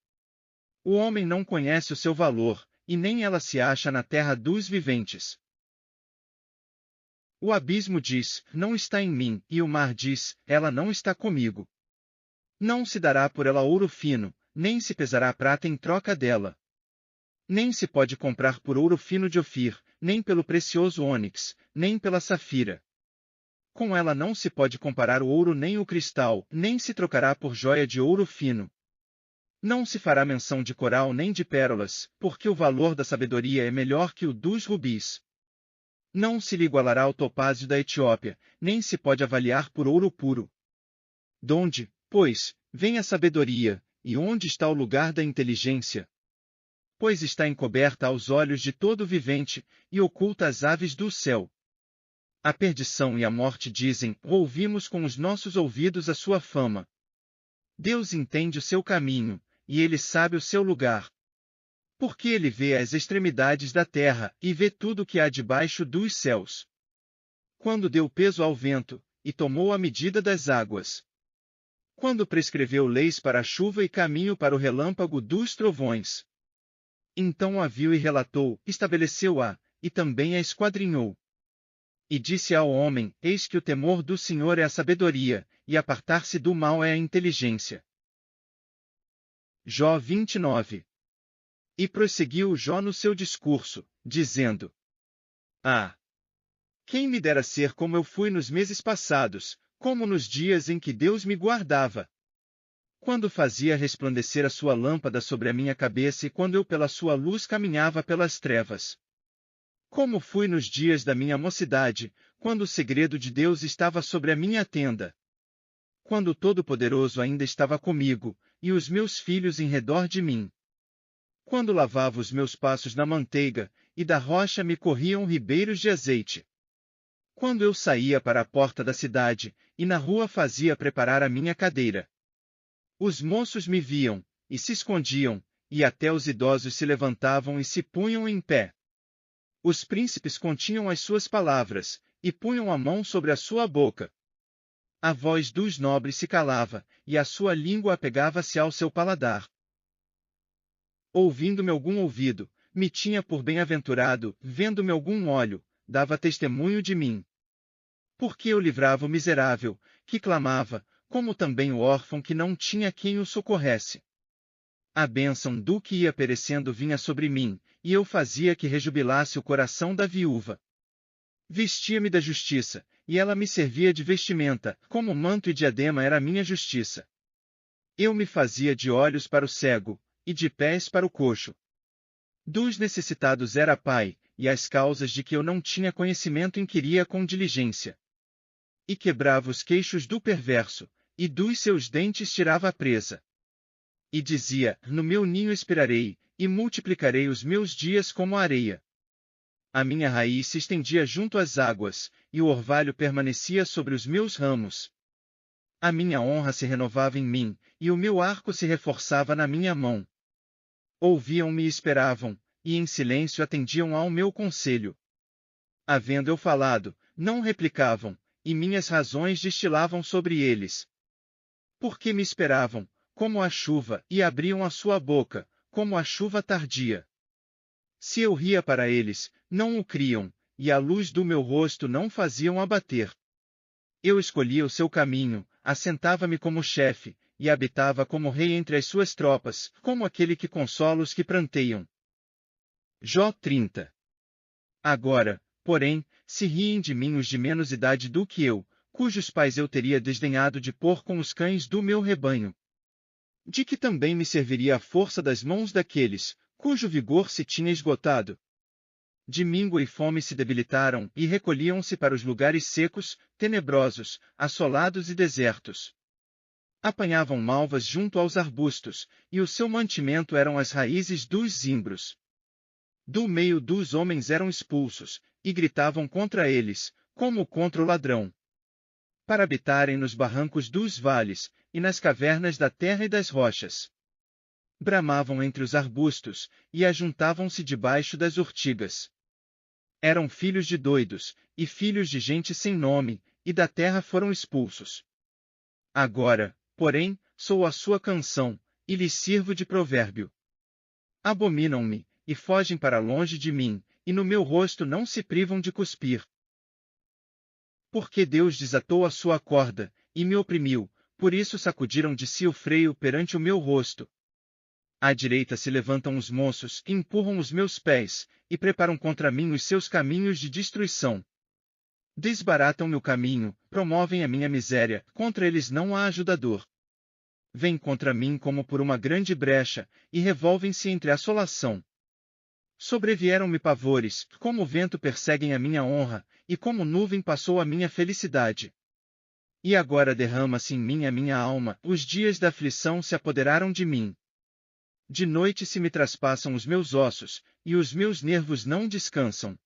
O homem não conhece o seu valor, e nem ela se acha na terra dos viventes. O abismo diz, não está em mim, e o mar diz, ela não está comigo. Não se dará por ela ouro fino, nem se pesará prata em troca dela. Nem se pode comprar por ouro fino de Ofir, nem pelo precioso ônix, nem pela safira. Com ela não se pode comparar o ouro nem o cristal, nem se trocará por joia de ouro fino. Não se fará menção de coral nem de pérolas, porque o valor da sabedoria é melhor que o dos rubis. Não se lhe igualará ao topázio da Etiópia, nem se pode avaliar por ouro puro. Donde, pois, vem a sabedoria, e onde está o lugar da inteligência? pois está encoberta aos olhos de todo vivente, e oculta às aves do céu. A perdição e a morte dizem: ouvimos com os nossos ouvidos a sua fama. Deus entende o seu caminho, e ele sabe o seu lugar. Porque ele vê as extremidades da terra, e vê tudo o que há debaixo dos céus. Quando deu peso ao vento, e tomou a medida das águas. Quando prescreveu leis para a chuva e caminho para o relâmpago dos trovões. Então a viu e relatou, estabeleceu-a, e também a esquadrinhou. E disse ao homem: eis que o temor do Senhor é a sabedoria, e apartar-se do mal é a inteligência. Jó 29. E prosseguiu Jó no seu discurso, dizendo: Ah! Quem me dera ser como eu fui nos meses passados, como nos dias em que Deus me guardava. Quando fazia resplandecer a sua lâmpada sobre a minha cabeça e quando eu pela sua luz caminhava pelas trevas. Como fui nos dias da minha mocidade, quando o segredo de Deus estava sobre a minha tenda. Quando o Todo-Poderoso ainda estava comigo, e os meus filhos em redor de mim. Quando lavava os meus passos na manteiga, e da rocha me corriam ribeiros de azeite. Quando eu saía para a porta da cidade, e na rua fazia preparar a minha cadeira. Os moços me viam, e se escondiam, e até os idosos se levantavam e se punham em pé. Os príncipes continham as suas palavras, e punham a mão sobre a sua boca. A voz dos nobres se calava, e a sua língua apegava-se ao seu paladar. Ouvindo-me algum ouvido, me tinha por bem-aventurado, vendo-me algum olho, dava testemunho de mim. Porque eu livrava o miserável, que clamava, como também o órfão que não tinha quem o socorresse. A bênção do que ia perecendo vinha sobre mim, e eu fazia que rejubilasse o coração da viúva. Vestia-me da justiça, e ela me servia de vestimenta, como manto e diadema era a minha justiça. Eu me fazia de olhos para o cego, e de pés para o coxo. Dos necessitados era pai, e as causas de que eu não tinha conhecimento inquiria com diligência. E quebrava os queixos do perverso, e dos seus dentes tirava a presa. E dizia: no meu ninho esperarei, e multiplicarei os meus dias como a areia. A minha raiz se estendia junto às águas, e o orvalho permanecia sobre os meus ramos. A minha honra se renovava em mim, e o meu arco se reforçava na minha mão. Ouviam-me e esperavam, e em silêncio atendiam ao meu conselho. Havendo eu falado, não replicavam, e minhas razões destilavam sobre eles. Porque me esperavam, como a chuva, e abriam a sua boca, como a chuva tardia. Se eu ria para eles, não o criam, e a luz do meu rosto não faziam abater. Eu escolhia o seu caminho, assentava-me como chefe, e habitava como rei entre as suas tropas, como aquele que consola os que pranteiam. Jó 30. Agora, porém, se riem de mim os de menos idade do que eu, cujos pais eu teria desdenhado de pôr com os cães do meu rebanho. De que também me serviria a força das mãos daqueles, cujo vigor se tinha esgotado. De míngua e fome se debilitaram, e recolhiam-se para os lugares secos, tenebrosos, assolados e desertos. Apanhavam malvas junto aos arbustos, e o seu mantimento eram as raízes dos zimbros. Do meio dos homens eram expulsos, e gritavam contra eles, como contra o ladrão. Para habitarem nos barrancos dos vales, e nas cavernas da terra e das rochas. Bramavam entre os arbustos, e ajuntavam-se debaixo das urtigas. Eram filhos de doidos, e filhos de gente sem nome, e da terra foram expulsos. Agora, porém, sou a sua canção, e lhes sirvo de provérbio. Abominam-me, e fogem para longe de mim, e no meu rosto não se privam de cuspir. Porque Deus desatou a sua corda, e me oprimiu, por isso sacudiram de si o freio perante o meu rosto. À direita se levantam os moços, que empurram os meus pés, e preparam contra mim os seus caminhos de destruição. Desbaratam-me o caminho, promovem a minha miséria, contra eles não há ajudador. Vêm contra mim como por uma grande brecha, e revolvem-se entre a assolação. Sobrevieram-me pavores, como o vento perseguem a minha honra, e como nuvem passou a minha felicidade. E agora derrama-se em mim a minha alma, os dias da aflição se apoderaram de mim. de noite se me traspassam os meus ossos, e os meus nervos não descansam.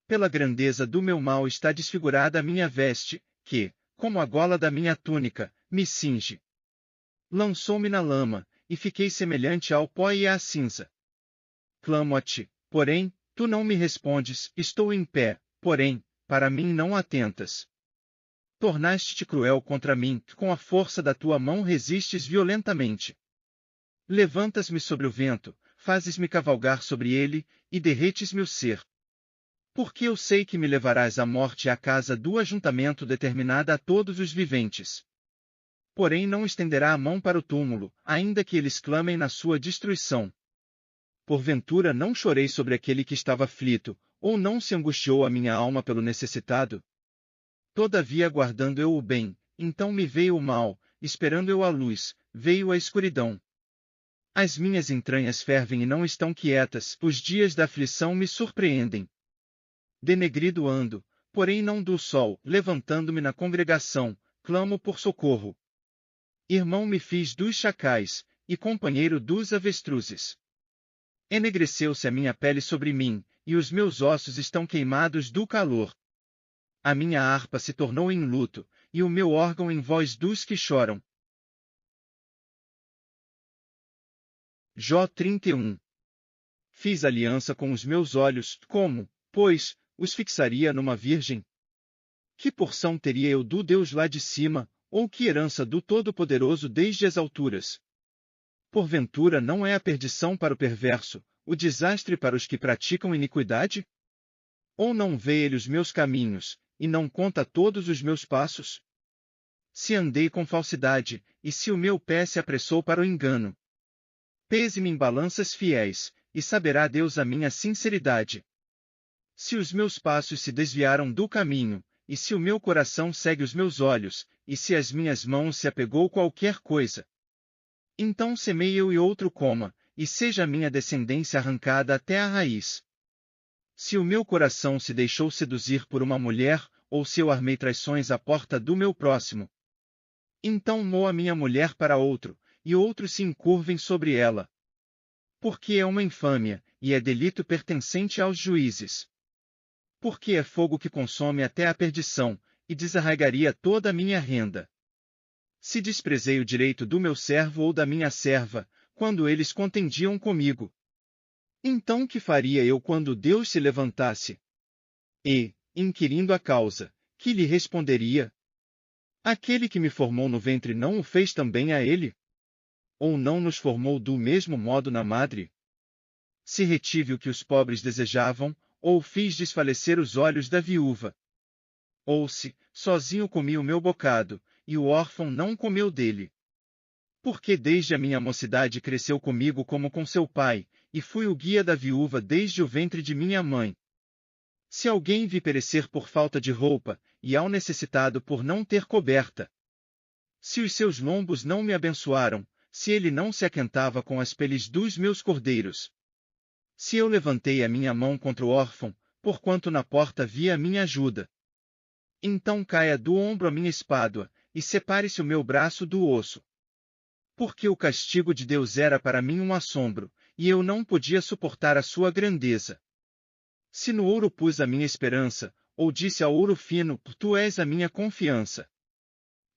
Pela grandeza do meu mal está desfigurada a minha veste, que, como a gola da minha túnica, me cinge. Lançou-me na lama, e fiquei semelhante ao pó e à cinza. Clamo a ti, porém, tu não me respondes, estou em pé, porém, para mim não atentas. Tornaste-te cruel contra mim, com a força da tua mão resistes violentamente. Levantas-me sobre o vento, fazes-me cavalgar sobre ele, e derretes-me o ser. Porque eu sei que me levarás à morte e à casa do ajuntamento determinada a todos os viventes. Porém não estenderá a mão para o túmulo, ainda que eles clamem na sua destruição. Porventura não chorei sobre aquele que estava aflito, ou não se angustiou a minha alma pelo necessitado? Todavia guardando eu o bem, então me veio o mal, esperando eu a luz, veio a escuridão. As minhas entranhas fervem e não estão quietas, os dias da aflição me surpreendem. Denegrido ando, porém não do sol, levantando-me na congregação, clamo por socorro. Irmão me fiz dos chacais, e companheiro dos avestruzes. Enegreceu-se a minha pele sobre mim, e os meus ossos estão queimados do calor. A minha harpa se tornou em luto, e o meu órgão em voz dos que choram. Jó 31. Fiz aliança com os meus olhos, como, pois, os fixaria numa virgem? Que porção teria eu do Deus lá de cima, ou que herança do Todo-Poderoso desde as alturas? Porventura não é a perdição para o perverso, o desastre para os que praticam iniquidade? Ou não vê ele os meus caminhos, e não conta todos os meus passos? Se andei com falsidade, e se o meu pé se apressou para o engano. Pese-me em balanças fiéis, e saberá Deus a minha sinceridade. Se os meus passos se desviaram do caminho, e se o meu coração segue os meus olhos, e se as minhas mãos se apegou qualquer coisa. Então semeie eu e outro coma, e seja a minha descendência arrancada até a raiz. Se o meu coração se deixou seduzir por uma mulher, ou se eu armei traições à porta do meu próximo. Então moa minha mulher para outro, e outros se encurvem sobre ela. Porque é uma infâmia, e é delito pertencente aos juízes. Porque é fogo que consome até a perdição, e desarraigaria toda a minha renda. Se desprezei o direito do meu servo ou da minha serva, quando eles contendiam comigo. Então que faria eu quando Deus se levantasse? E, inquirindo a causa, que lhe responderia? Aquele que me formou no ventre não o fez também a ele? Ou não nos formou do mesmo modo na madre? Se retive o que os pobres desejavam, ou fiz desfalecer os olhos da viúva? Ou se, sozinho comi o meu bocado, e o órfão não comeu dele? Porque desde a minha mocidade cresceu comigo como com seu pai, e fui o guia da viúva desde o ventre de minha mãe. Se alguém vi perecer por falta de roupa, e ao necessitado por não ter coberta. Se os seus lombos não me abençoaram, se ele não se aquentava com as peles dos meus cordeiros. Se eu levantei a minha mão contra o órfão, porquanto na porta vi a minha ajuda. Então caia do ombro a minha espádua, e separe-se o meu braço do osso. Porque o castigo de Deus era para mim um assombro, e eu não podia suportar a sua grandeza. Se no ouro pus a minha esperança, ou disse ao ouro fino, tu és a minha confiança.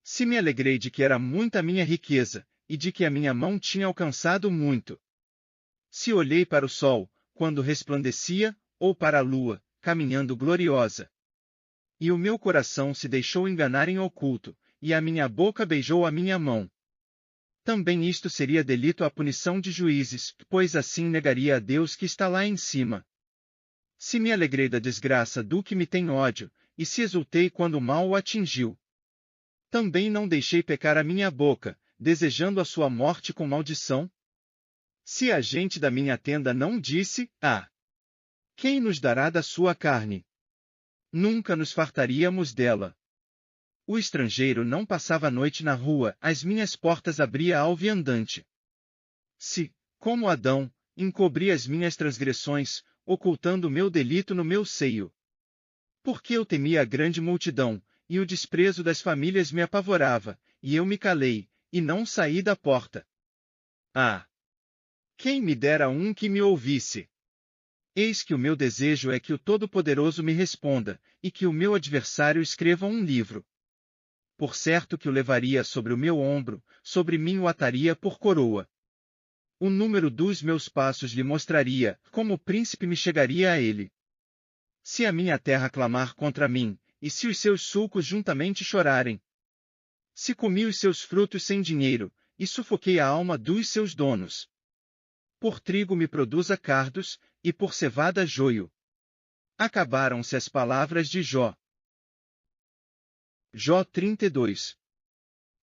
Se me alegrei de que era muita a minha riqueza, e de que a minha mão tinha alcançado muito. Se olhei para o sol, quando resplandecia, ou para a lua, caminhando gloriosa. E o meu coração se deixou enganar em oculto, e a minha boca beijou a minha mão. Também isto seria delito à punição de juízes, pois assim negaria a Deus que está lá em cima. Se me alegrei da desgraça do que me tem ódio, e se exultei quando o mal o atingiu. Também não deixei pecar a minha boca, desejando a sua morte com maldição? Se a gente da minha tenda não disse, quem nos dará da sua carne? Nunca nos fartaríamos dela. O estrangeiro não passava a noite na rua, as minhas portas abria ao viandante. Se, como Adão, encobri as minhas transgressões, ocultando o meu delito no meu seio. Porque eu temia a grande multidão, e o desprezo das famílias me apavorava, e eu me calei, e não saí da porta. Quem me dera um que me ouvisse? Eis que o meu desejo é que o Todo-Poderoso me responda, e que o meu adversário escreva um livro. Por certo que o levaria sobre o meu ombro, sobre mim o ataria por coroa. O número dos meus passos lhe mostraria, como o príncipe me chegaria a ele. Se a minha terra clamar contra mim, e se os seus sulcos juntamente chorarem. Se comi os seus frutos sem dinheiro, e sufoquei a alma dos seus donos. Por trigo me produza cardos, e por cevada joio. Acabaram-se as palavras de Jó. Jó 32.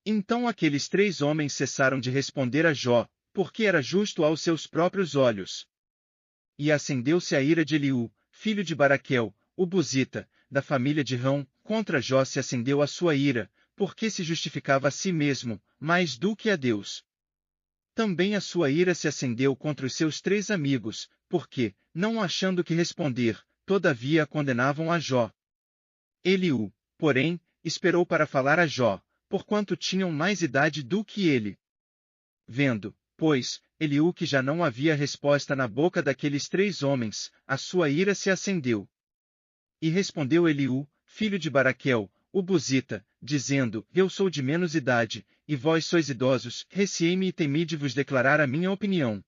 Então aqueles 3 homens cessaram de responder a Jó, porque era justo aos seus próprios olhos. E acendeu-se a ira de Eliú, filho de Baraquel, o Buzita, da família de Rão, contra Jó se acendeu a sua ira, porque se justificava a si mesmo, mais do que a Deus. Também a sua ira se acendeu contra os seus 3 amigos, porque, não achando que responder, todavia condenavam a Jó. Eliú, porém, esperou para falar a Jó, porquanto tinham mais idade do que ele. Vendo, pois, Eliú que já não havia resposta na boca daqueles 3 homens, a sua ira se acendeu. E respondeu Eliú, filho de Baraquel, o Buzita, dizendo: Eu sou de menos idade, e vós sois idosos, receei-me e temi de vos declarar a minha opinião.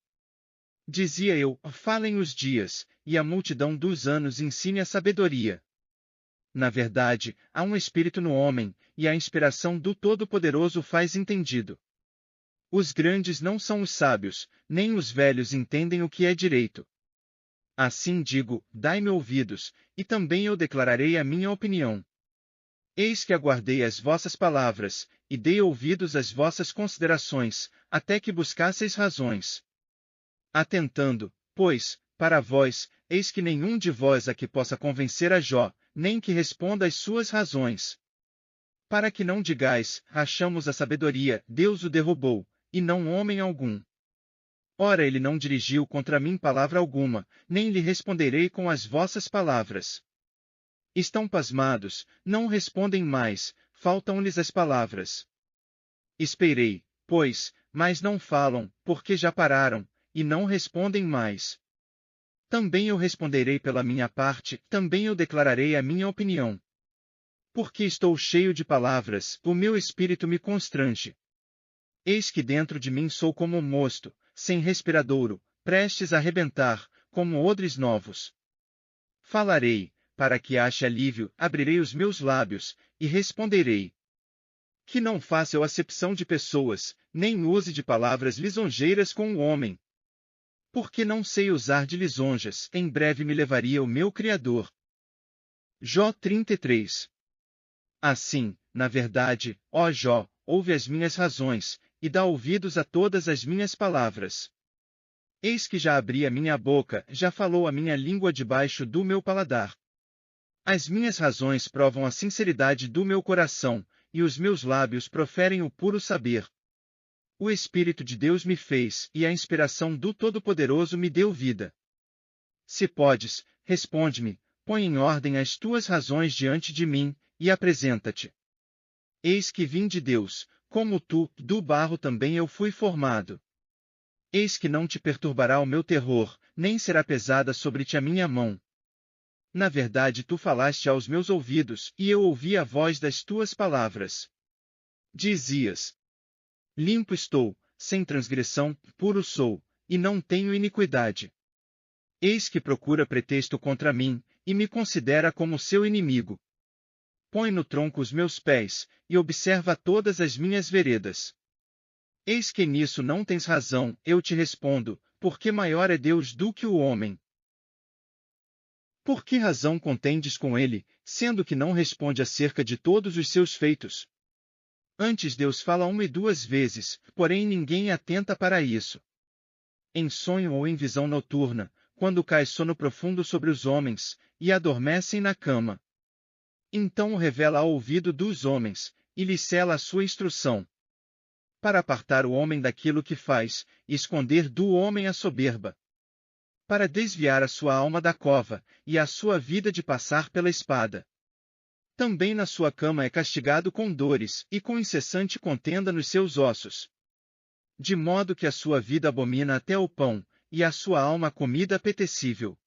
Dizia eu: Falem os dias, e a multidão dos anos ensine a sabedoria. Na verdade, há um espírito no homem, e a inspiração do Todo-Poderoso faz entendido. Os grandes não são os sábios, nem os velhos entendem o que é direito. Assim digo, dai-me ouvidos, e também eu declararei a minha opinião. Eis que aguardei as vossas palavras, e dei ouvidos às vossas considerações, até que buscasseis razões. Atentando, pois, para vós, eis que nenhum de vós a que possa convencer a Jó, nem que responda às suas razões. Para que não digais, achamos a sabedoria, Deus o derrubou, e não homem algum. Ora ele não dirigiu contra mim palavra alguma, nem lhe responderei com as vossas palavras. Estão pasmados, não respondem mais, faltam-lhes as palavras. Esperei, pois, mas não falam, porque já pararam, e não respondem mais. Também eu responderei pela minha parte, também eu declararei a minha opinião. Porque estou cheio de palavras, o meu espírito me constrange. Eis que dentro de mim sou como um mosto, sem respiradouro, prestes a rebentar, como odres novos. Falarei, para que ache alívio, abrirei os meus lábios, e responderei. Que não faça eu acepção de pessoas, nem use de palavras lisonjeiras com o homem. Porque não sei usar de lisonjas, em breve me levaria o meu Criador. Jó 33. Assim, na verdade, ó Jó, ouve as minhas razões, e dá ouvidos a todas as minhas palavras. Eis que já abri a minha boca, já falou a minha língua debaixo do meu paladar. As minhas razões provam a sinceridade do meu coração, e os meus lábios proferem o puro saber. O Espírito de Deus me fez, e a inspiração do Todo-Poderoso me deu vida. Se podes, responde-me, põe em ordem as tuas razões diante de mim, e apresenta-te. Eis que vim de Deus, como tu, do barro também eu fui formado. Eis que não te perturbará o meu terror, nem será pesada sobre ti a minha mão. Na verdade tu falaste aos meus ouvidos, e eu ouvi a voz das tuas palavras. Dizias: Limpo estou, sem transgressão, puro sou, e não tenho iniquidade. Eis que procura pretexto contra mim, e me considera como seu inimigo. Põe no tronco os meus pés, e observa todas as minhas veredas. Eis que nisso não tens razão, eu te respondo, porque maior é Deus do que o homem. Por que razão contendes com ele, sendo que não responde acerca de todos os seus feitos? Antes Deus fala 1 e 2 vezes, porém ninguém atenta para isso. Em sonho ou em visão noturna, quando cai sono profundo sobre os homens, e adormecem na cama. Então o revela ao ouvido dos homens, e lhe sela a sua instrução. Para apartar o homem daquilo que faz, e esconder do homem a soberba. Para desviar a sua alma da cova, e a sua vida de passar pela espada. Também na sua cama é castigado com dores, e com incessante contenda nos seus ossos. de modo que a sua vida abomina até o pão, e a sua alma a comida apetecível.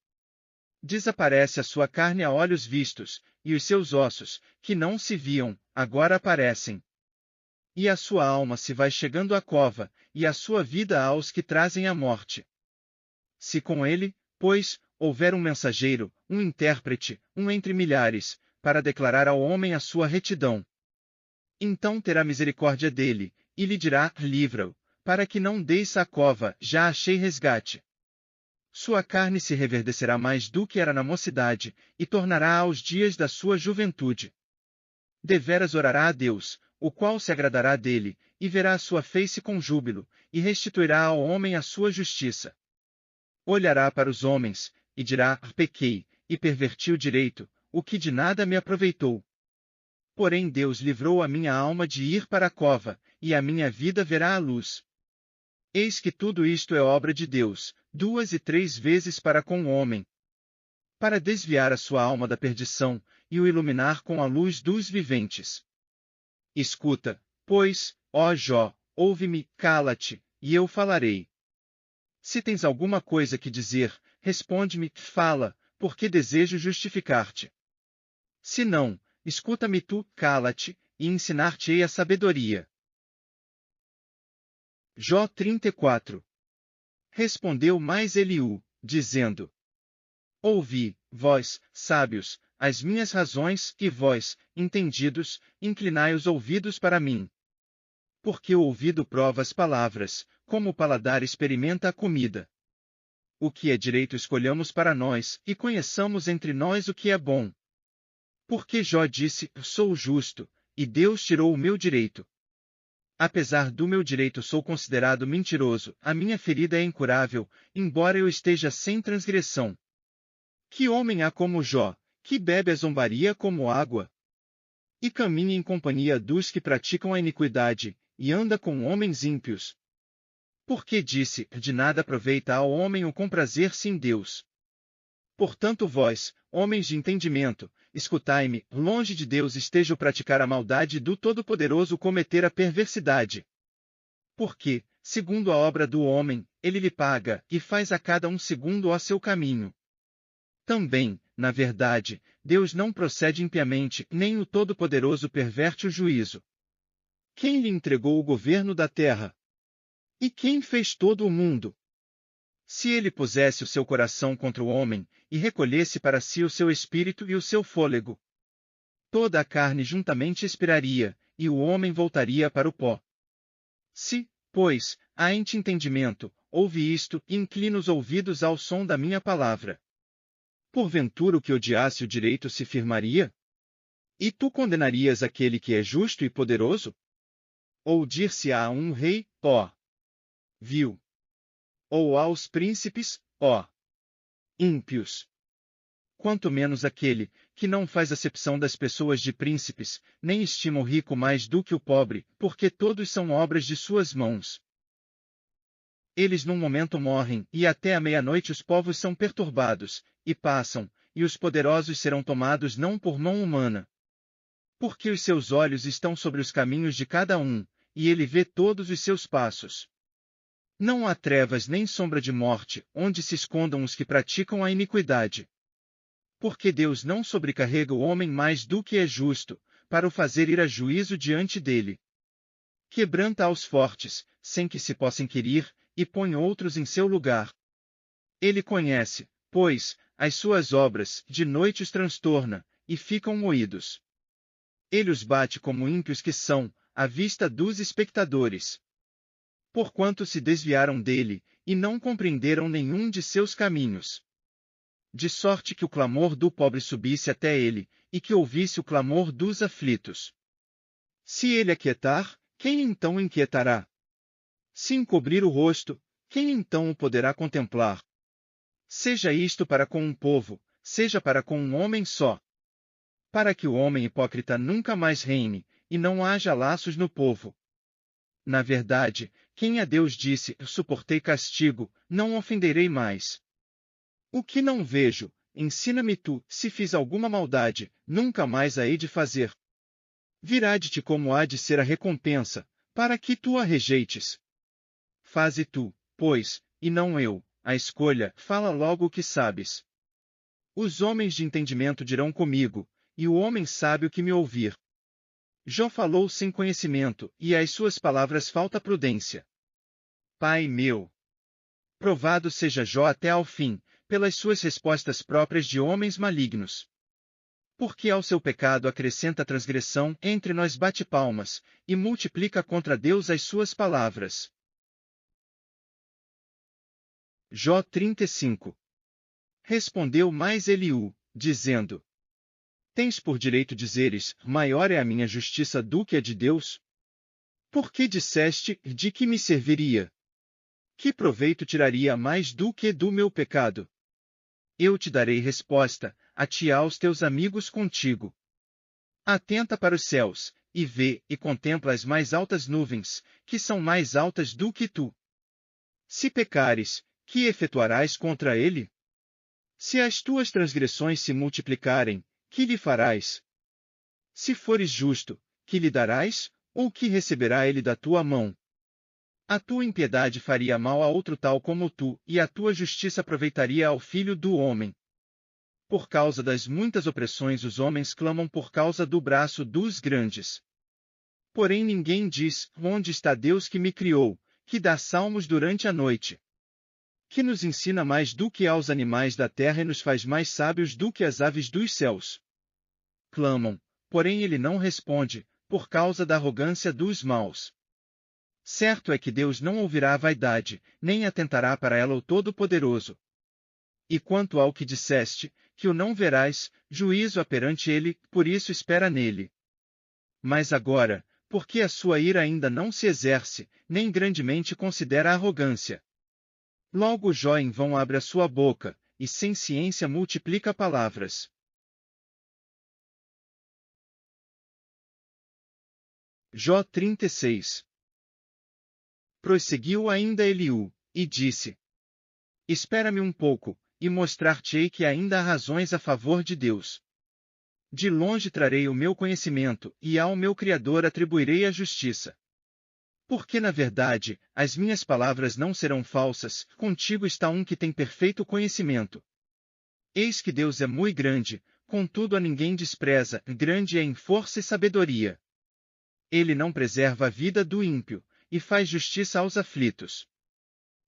Desaparece a sua carne a olhos vistos, e os seus ossos, que não se viam, agora aparecem. E a sua alma se vai chegando à cova, e a sua vida aos que trazem a morte. Se com ele, pois, houver um mensageiro, um intérprete, um entre milhares, para declarar ao homem a sua retidão, então terá misericórdia dele, e lhe dirá, livra-o, para que não desça a cova, já achei resgate. Sua carne se reverdecerá mais do que era na mocidade, e tornará aos dias da sua juventude. Deveras orará a Deus, o qual se agradará dele, e verá a sua face com júbilo, e restituirá ao homem a sua justiça. Olhará para os homens, e dirá, pequei, e perverti o direito, o que de nada me aproveitou. Porém Deus livrou a minha alma de ir para a cova, e a minha vida verá a luz. Eis que tudo isto é obra de Deus, 2 e 3 vezes para com o homem, para desviar a sua alma da perdição, e o iluminar com a luz dos viventes. Escuta, pois, ó Jó, ouve-me, cala-te, e eu falarei. Se tens alguma coisa que dizer, responde-me, fala, porque desejo justificar-te. Se não, escuta-me tu, cala-te, e ensinar-te-ei a sabedoria. Jó 34. Respondeu mais Eliú, dizendo: Ouvi, vós, sábios, as minhas razões, e vós, entendidos, inclinai os ouvidos para mim. Porque o ouvido prova as palavras, como o paladar experimenta a comida. O que é direito escolhamos para nós, e conheçamos entre nós o que é bom. Porque Jó disse, sou justo, e Deus tirou o meu direito. Apesar do meu direito sou considerado mentiroso, a minha ferida é incurável, embora eu esteja sem transgressão. Que homem há como Jó, que bebe a zombaria como água? E caminha em companhia dos que praticam a iniquidade, e anda com homens ímpios. Porque disse, de nada aproveita ao homem o comprazer-se em Deus. Portanto vós, homens de entendimento, escutai-me, longe de Deus esteja o praticar a maldade e do Todo-Poderoso cometer a perversidade. Porque, segundo a obra do homem, ele lhe paga, e faz a cada um segundo ao seu caminho. Também, na verdade, Deus não procede impiamente, nem o Todo-Poderoso perverte o juízo. Quem lhe entregou o governo da terra? E quem fez todo o mundo? Se ele pusesse o seu coração contra o homem, e recolhesse para si o seu espírito e o seu fôlego, toda a carne juntamente expiraria, e o homem voltaria para o pó. Se, pois, há em ti entendimento, ouve isto, e inclina os ouvidos ao som da minha palavra. Porventura o que odiasse o direito se firmaria? E tu condenarias aquele que é justo e poderoso? Ou dir-se-á a um rei, ó, vil? Ou aos príncipes, ó, ímpios? Quanto menos aquele, que não faz acepção das pessoas de príncipes, nem estima o rico mais do que o pobre, porque todos são obras de suas mãos. Eles num momento morrem, e até a meia-noite os povos são perturbados, e passam, e os poderosos serão tomados não por mão humana. Porque os seus olhos estão sobre os caminhos de cada um, e ele vê todos os seus passos. Não há trevas nem sombra de morte, onde se escondam os que praticam a iniquidade. Porque Deus não sobrecarrega o homem mais do que é justo, para o fazer ir a juízo diante dele. Quebranta aos fortes, sem que se possa inquirir, e põe outros em seu lugar. Ele conhece, pois, as suas obras, de noite os transtorna, e ficam moídos. Ele os bate como ímpios que são, à vista dos espectadores. Porquanto se desviaram dele, e não compreenderam nenhum de seus caminhos. De sorte que o clamor do pobre subisse até ele, e que ouvisse o clamor dos aflitos. Se ele aquietar, quem então o inquietará? Se encobrir o rosto, quem então o poderá contemplar? Seja isto para com um povo, seja para com um homem só. Para que o homem hipócrita nunca mais reine, e não haja laços no povo. Na verdade, quem a Deus disse, suportei castigo, não ofenderei mais. O que não vejo, ensina-me tu, se fiz alguma maldade, nunca mais a hei de fazer. Virá de ti como há de ser a recompensa, para que tu a rejeites. faze tu, pois, e não eu, a escolha, fala logo o que sabes. Os homens de entendimento dirão comigo, e o homem sábio que me ouvir. Jó falou sem conhecimento, e às suas palavras falta prudência. Pai meu! Provado seja Jó até ao fim, pelas suas respostas próprias de homens malignos. Porque ao seu pecado acrescenta transgressão, entre nós bate palmas, e multiplica contra Deus as suas palavras. Jó 35. Respondeu mais Eliú, dizendo: Tens por direito dizeres, maior é a minha justiça do que a de Deus? Por que disseste, de que me serviria? Que proveito tiraria mais do que do meu pecado? Eu te darei resposta, a ti e aos teus amigos contigo. Atenta para os céus, e vê, e contempla as mais altas nuvens, que são mais altas do que tu. Se pecares, que efetuarás contra ele? Se as tuas transgressões se multiplicarem, que lhe farás? Se fores justo, que lhe darás, ou que receberá ele da tua mão? A tua impiedade faria mal a outro tal como tu, e a tua justiça aproveitaria ao filho do homem. Por causa das muitas opressões os homens clamam por causa do braço dos grandes. Porém ninguém diz, onde está Deus que me criou, que dá salmos durante a noite? Que nos ensina mais do que aos animais da terra e nos faz mais sábios do que as aves dos céus. Clamam, porém ele não responde, por causa da arrogância dos maus. Certo é que Deus não ouvirá a vaidade, nem atentará para ela o Todo-Poderoso. E quanto ao que disseste, que o não verás, juízo há perante ele, por isso espera nele. Mas agora, porque a sua ira ainda não se exerce, nem grandemente considera a arrogância. Logo Jó em vão abre a sua boca, e sem ciência multiplica palavras. Jó 36. Prosseguiu ainda Eliú, e disse: Espera-me um pouco, e mostrar-te-ei que ainda há razões a favor de Deus. De longe trarei o meu conhecimento, e ao meu Criador atribuirei a justiça. Porque na verdade, as minhas palavras não serão falsas, contigo está um que tem perfeito conhecimento. Eis que Deus é muito grande, contudo a ninguém despreza, grande é em força e sabedoria. Ele não preserva a vida do ímpio, e faz justiça aos aflitos.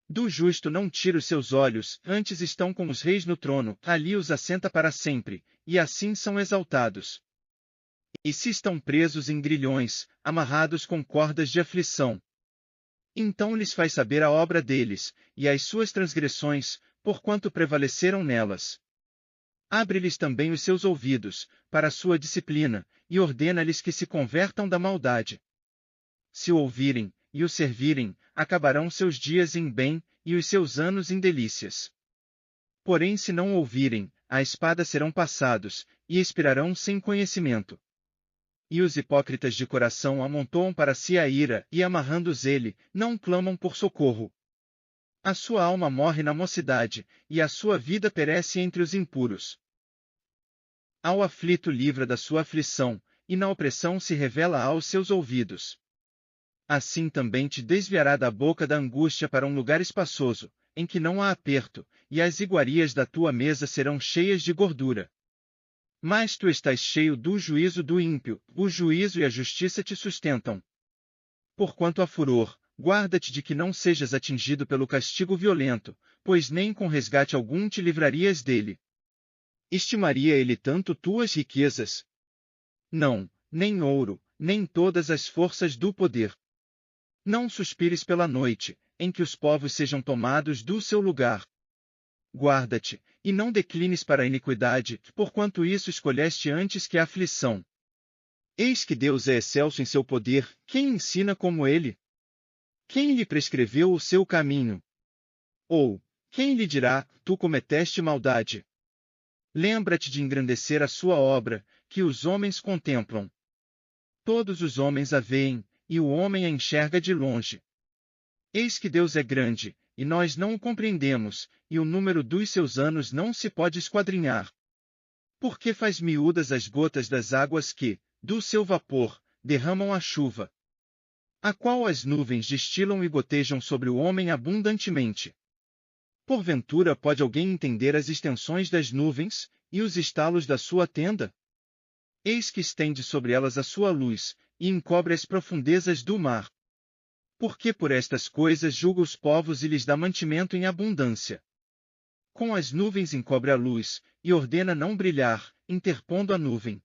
Do justo não tira os seus olhos, antes estão com os reis no trono, ali os assenta para sempre, e assim são exaltados. E se estão presos em grilhões, amarrados com cordas de aflição. Então lhes faz saber a obra deles, e as suas transgressões, porquanto prevaleceram nelas. Abre-lhes também os seus ouvidos, para a sua disciplina, e ordena-lhes que se convertam da maldade. Se o ouvirem, e o servirem, acabarão seus dias em bem, e os seus anos em delícias. Porém se não ouvirem, a espada serão passados, e expirarão sem conhecimento. E os hipócritas de coração amontoam para si a ira, e amarrando-os ele, não clamam por socorro. A sua alma morre na mocidade, e a sua vida perece entre os impuros. Ao aflito livra da sua aflição, e na opressão se revela aos seus ouvidos. Assim também te desviará da boca da angústia para um lugar espaçoso, em que não há aperto, e as iguarias da tua mesa serão cheias de gordura. Mas tu estás cheio do juízo do ímpio, o juízo e a justiça te sustentam. Porquanto há furor, guarda-te de que não sejas atingido pelo castigo violento, pois nem com resgate algum te livrarias dele. Estimaria ele tanto tuas riquezas? Não, nem ouro, nem todas as forças do poder. Não suspires pela noite, em que os povos sejam tomados do seu lugar. Guarda-te, e não declines para a iniquidade, porquanto isso escolheste antes que a aflição. Eis que Deus é excelso em seu poder, quem ensina como ele? Quem lhe prescreveu o seu caminho? Ou, quem lhe dirá, tu cometeste maldade? Lembra-te de engrandecer a sua obra, que os homens contemplam. Todos os homens a veem, e o homem a enxerga de longe. Eis que Deus é grande, e nós não o compreendemos, e o número dos seus anos não se pode esquadrinhar. Porque faz miúdas as gotas das águas que, do seu vapor, derramam a chuva. a qual as nuvens destilam e gotejam sobre o homem abundantemente. Porventura pode alguém entender as extensões das nuvens, e os estalos da sua tenda? Eis que estende sobre elas a sua luz, e encobre as profundezas do mar. Porque por estas coisas julga os povos e lhes dá mantimento em abundância. Com as nuvens encobre a luz, e ordena não brilhar, interpondo a nuvem.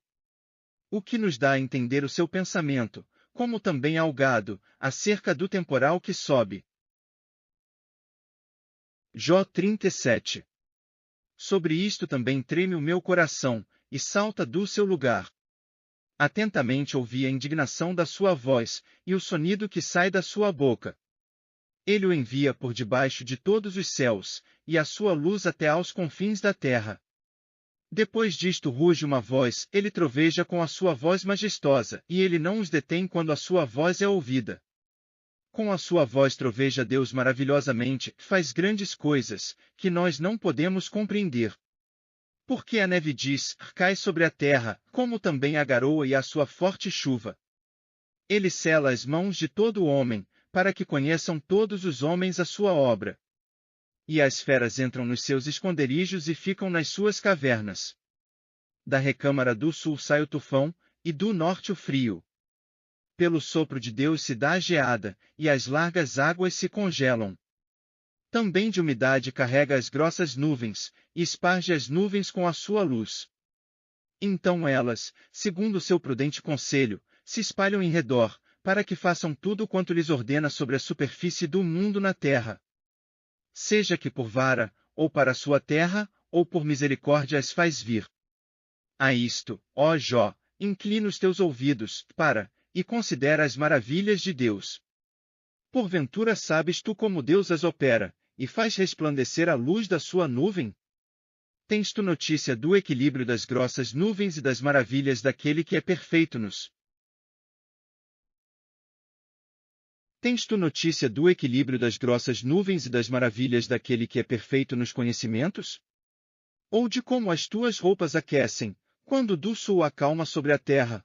O que nos dá a entender o seu pensamento, como também ao gado, acerca do temporal que sobe. Jó 37. Sobre isto também treme o meu coração, e salta do seu lugar. Atentamente ouvi a indignação da sua voz, e o sonido que sai da sua boca. Ele o envia por debaixo de todos os céus, e a sua luz até aos confins da terra. Depois disto ruge uma voz, ele troveja com a sua voz majestosa, e ele não os detém quando a sua voz é ouvida. Com a sua voz troveja Deus maravilhosamente, faz grandes coisas, que nós não podemos compreender. Porque a neve diz, cai sobre a terra, como também a garoa e a sua forte chuva. Ele sela as mãos de todo homem, para que conheçam todos os homens a sua obra. E as feras entram nos seus esconderijos e ficam nas suas cavernas. Da recâmara do sul sai o tufão, e do norte o frio. Pelo sopro de Deus se dá a geada, e as largas águas se congelam. Também de umidade carrega as grossas nuvens, e esparge as nuvens com a sua luz. Então elas, segundo o seu prudente conselho, se espalham em redor, para que façam tudo quanto lhes ordena sobre a superfície do mundo na terra. Seja que por vara, ou para a sua terra, ou por misericórdia as faz vir. A isto, ó Jó, inclina os teus ouvidos, e considera as maravilhas de Deus. Porventura sabes tu como Deus as opera, e faz resplandecer a luz da sua nuvem? Tens tu notícia do equilíbrio das grossas nuvens e das maravilhas daquele que é perfeito nos? Tens tu notícia do equilíbrio das grossas nuvens e das maravilhas daquele que é perfeito nos conhecimentos? Ou de como as tuas roupas aquecem, quando do sul acalma sobre a terra?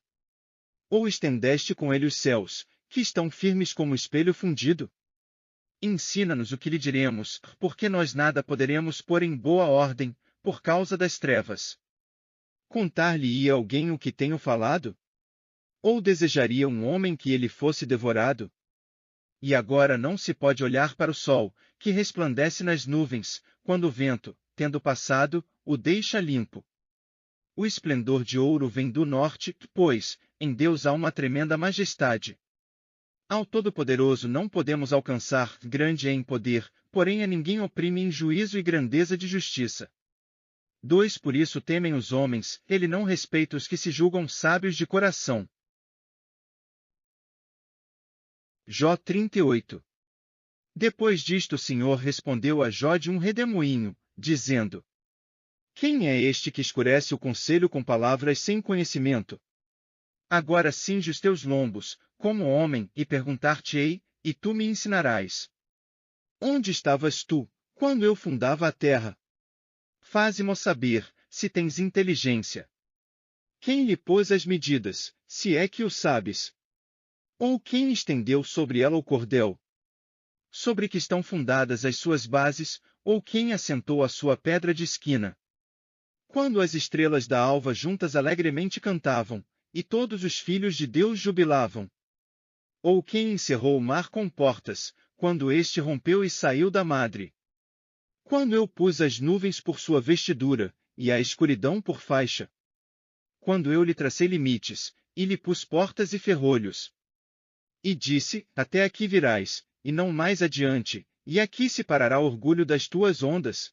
Ou estendeste com ele os céus, que estão firmes como espelho fundido? Ensina-nos o que lhe diremos, porque nós nada poderemos pôr em boa ordem, por causa das trevas. Contar-lhe-ia alguém o que tenho falado? Ou desejaria um homem que ele fosse devorado? E agora não se pode olhar para o sol, que resplandece nas nuvens, quando o vento, tendo passado, o deixa limpo. O esplendor de ouro vem do norte, pois, em Deus há uma tremenda majestade. Ao Todo-Poderoso não podemos alcançar, grande é em poder, porém a ninguém oprime em juízo e grandeza de justiça. 2 Por isso temem os homens, ele não respeita os que se julgam sábios de coração. Jó 38. Depois disto o Senhor respondeu a Jó de um redemoinho, dizendo: Quem é este que escurece o conselho com palavras sem conhecimento? Agora cinge os teus lombos, como homem, e perguntar-te-ei, e tu me ensinarás. Onde estavas tu, quando eu fundava a terra? Faze-mo saber, se tens inteligência. Quem lhe pôs as medidas, se é que o sabes? Ou quem estendeu sobre ela o cordel? Sobre que estão fundadas as suas bases, ou quem assentou a sua pedra de esquina? Quando as estrelas da alva juntas alegremente cantavam, e todos os filhos de Deus jubilavam. Ou quem encerrou o mar com portas, quando este rompeu e saiu da madre? Quando eu pus as nuvens por sua vestidura, e a escuridão por faixa? Quando eu lhe tracei limites, e lhe pus portas e ferrolhos? E disse, até aqui virás, e não mais adiante, e aqui se parará o orgulho das tuas ondas?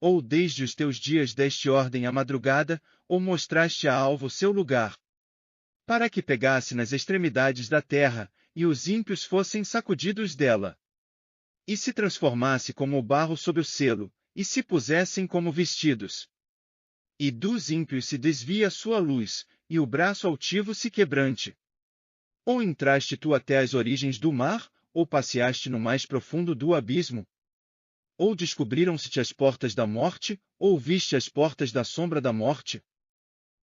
Ou desde os teus dias deste ordem à madrugada, ou mostraste à alva o seu lugar? Para que pegasse nas extremidades da terra, e os ímpios fossem sacudidos dela. E se transformasse como o barro sob o selo, e se pusessem como vestidos. E dos ímpios se desvia a sua luz, e o braço altivo se quebrante. Ou entraste tu até as origens do mar, ou passeaste no mais profundo do abismo? Ou descobriram-se-te as portas da morte, ou viste as portas da sombra da morte?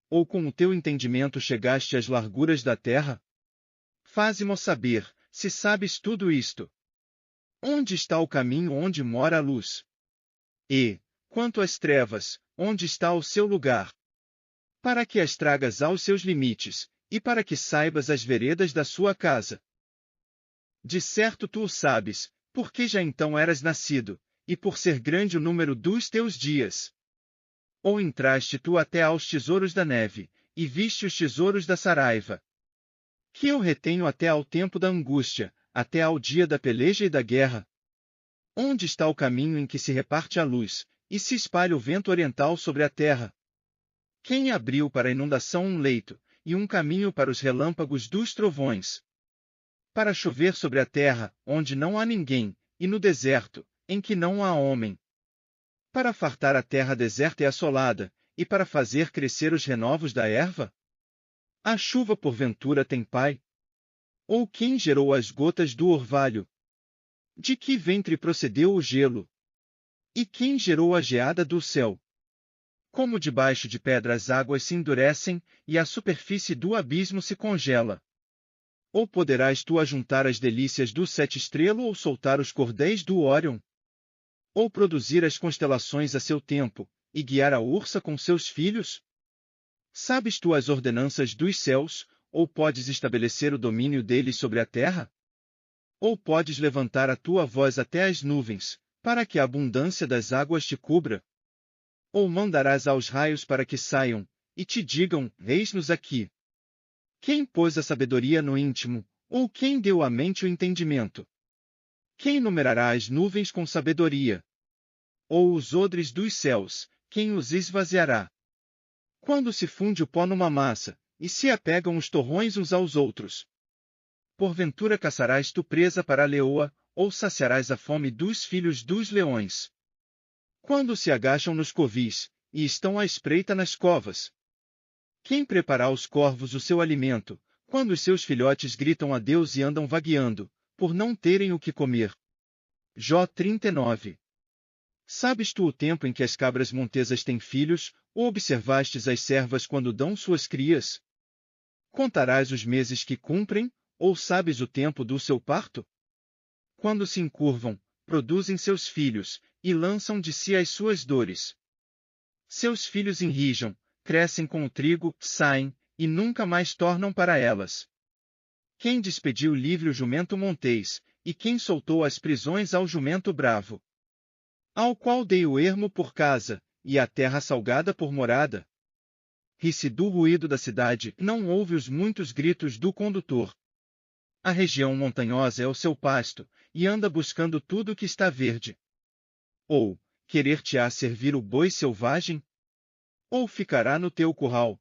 Ou com o teu entendimento chegaste às larguras da terra? faze-mo saber, se sabes tudo isto. Onde está o caminho onde mora a luz? E, quanto às trevas, onde está o seu lugar? Para que as tragas aos seus limites, e para que saibas as veredas da sua casa. De certo tu o sabes, porque já então eras nascido, e por ser grande o número dos teus dias. Ou entraste tu até aos tesouros da neve, e viste os tesouros da saraiva. Que eu retenho até ao tempo da angústia, até ao dia da peleja e da guerra. Onde está o caminho em que se reparte a luz, e se espalha o vento oriental sobre a terra? Quem abriu para a inundação um leito, e um caminho para os relâmpagos dos trovões? Para chover sobre a terra, onde não há ninguém, e no deserto, em que não há homem. Para fartar a terra deserta e assolada, e para fazer crescer os renovos da erva? A chuva porventura tem pai? Ou quem gerou as gotas do orvalho? De que ventre procedeu o gelo? E quem gerou a geada do céu? Como debaixo de pedra as águas se endurecem, e a superfície do abismo se congela. Ou poderás tu ajuntar as delícias do sete estrelo ou soltar os cordéis do Órion? Ou produzir as constelações a seu tempo, e guiar a ursa com seus filhos? Sabes tu as ordenanças dos céus, ou podes estabelecer o domínio deles sobre a terra? Ou podes levantar a tua voz até as nuvens, para que a abundância das águas te cubra? Ou mandarás aos raios para que saiam, e te digam, eis-nos aqui. Quem pôs a sabedoria no íntimo, ou quem deu à mente o entendimento? Quem numerará as nuvens com sabedoria? Ou os odres dos céus, quem os esvaziará? Quando se funde o pó numa massa, e se apegam os torrões uns aos outros? Porventura caçarás tu presa para a leoa, ou saciarás a fome dos filhos dos leões? Quando se agacham nos covis, e estão à espreita nas covas? Quem prepara aos corvos o seu alimento, quando os seus filhotes gritam a Deus e andam vagueando, por não terem o que comer? Jó 39. Sabes tu o tempo em que as cabras montesas têm filhos, ou observastes as servas quando dão suas crias? Contarás os meses que cumprem, ou sabes o tempo do seu parto? Quando se encurvam, produzem seus filhos, e lançam de si as suas dores. Seus filhos enrijam, crescem com o trigo, saem, e nunca mais tornam para elas. Quem despediu livre o jumento montês, e quem soltou as prisões ao jumento bravo? Ao qual dei o ermo por casa, e a terra salgada por morada? Ri-se do ruído da cidade, não ouve os muitos gritos do condutor. A região montanhosa é o seu pasto, e anda buscando tudo que está verde. Ou, querer-te-á servir o boi selvagem? Ou ficará no teu curral?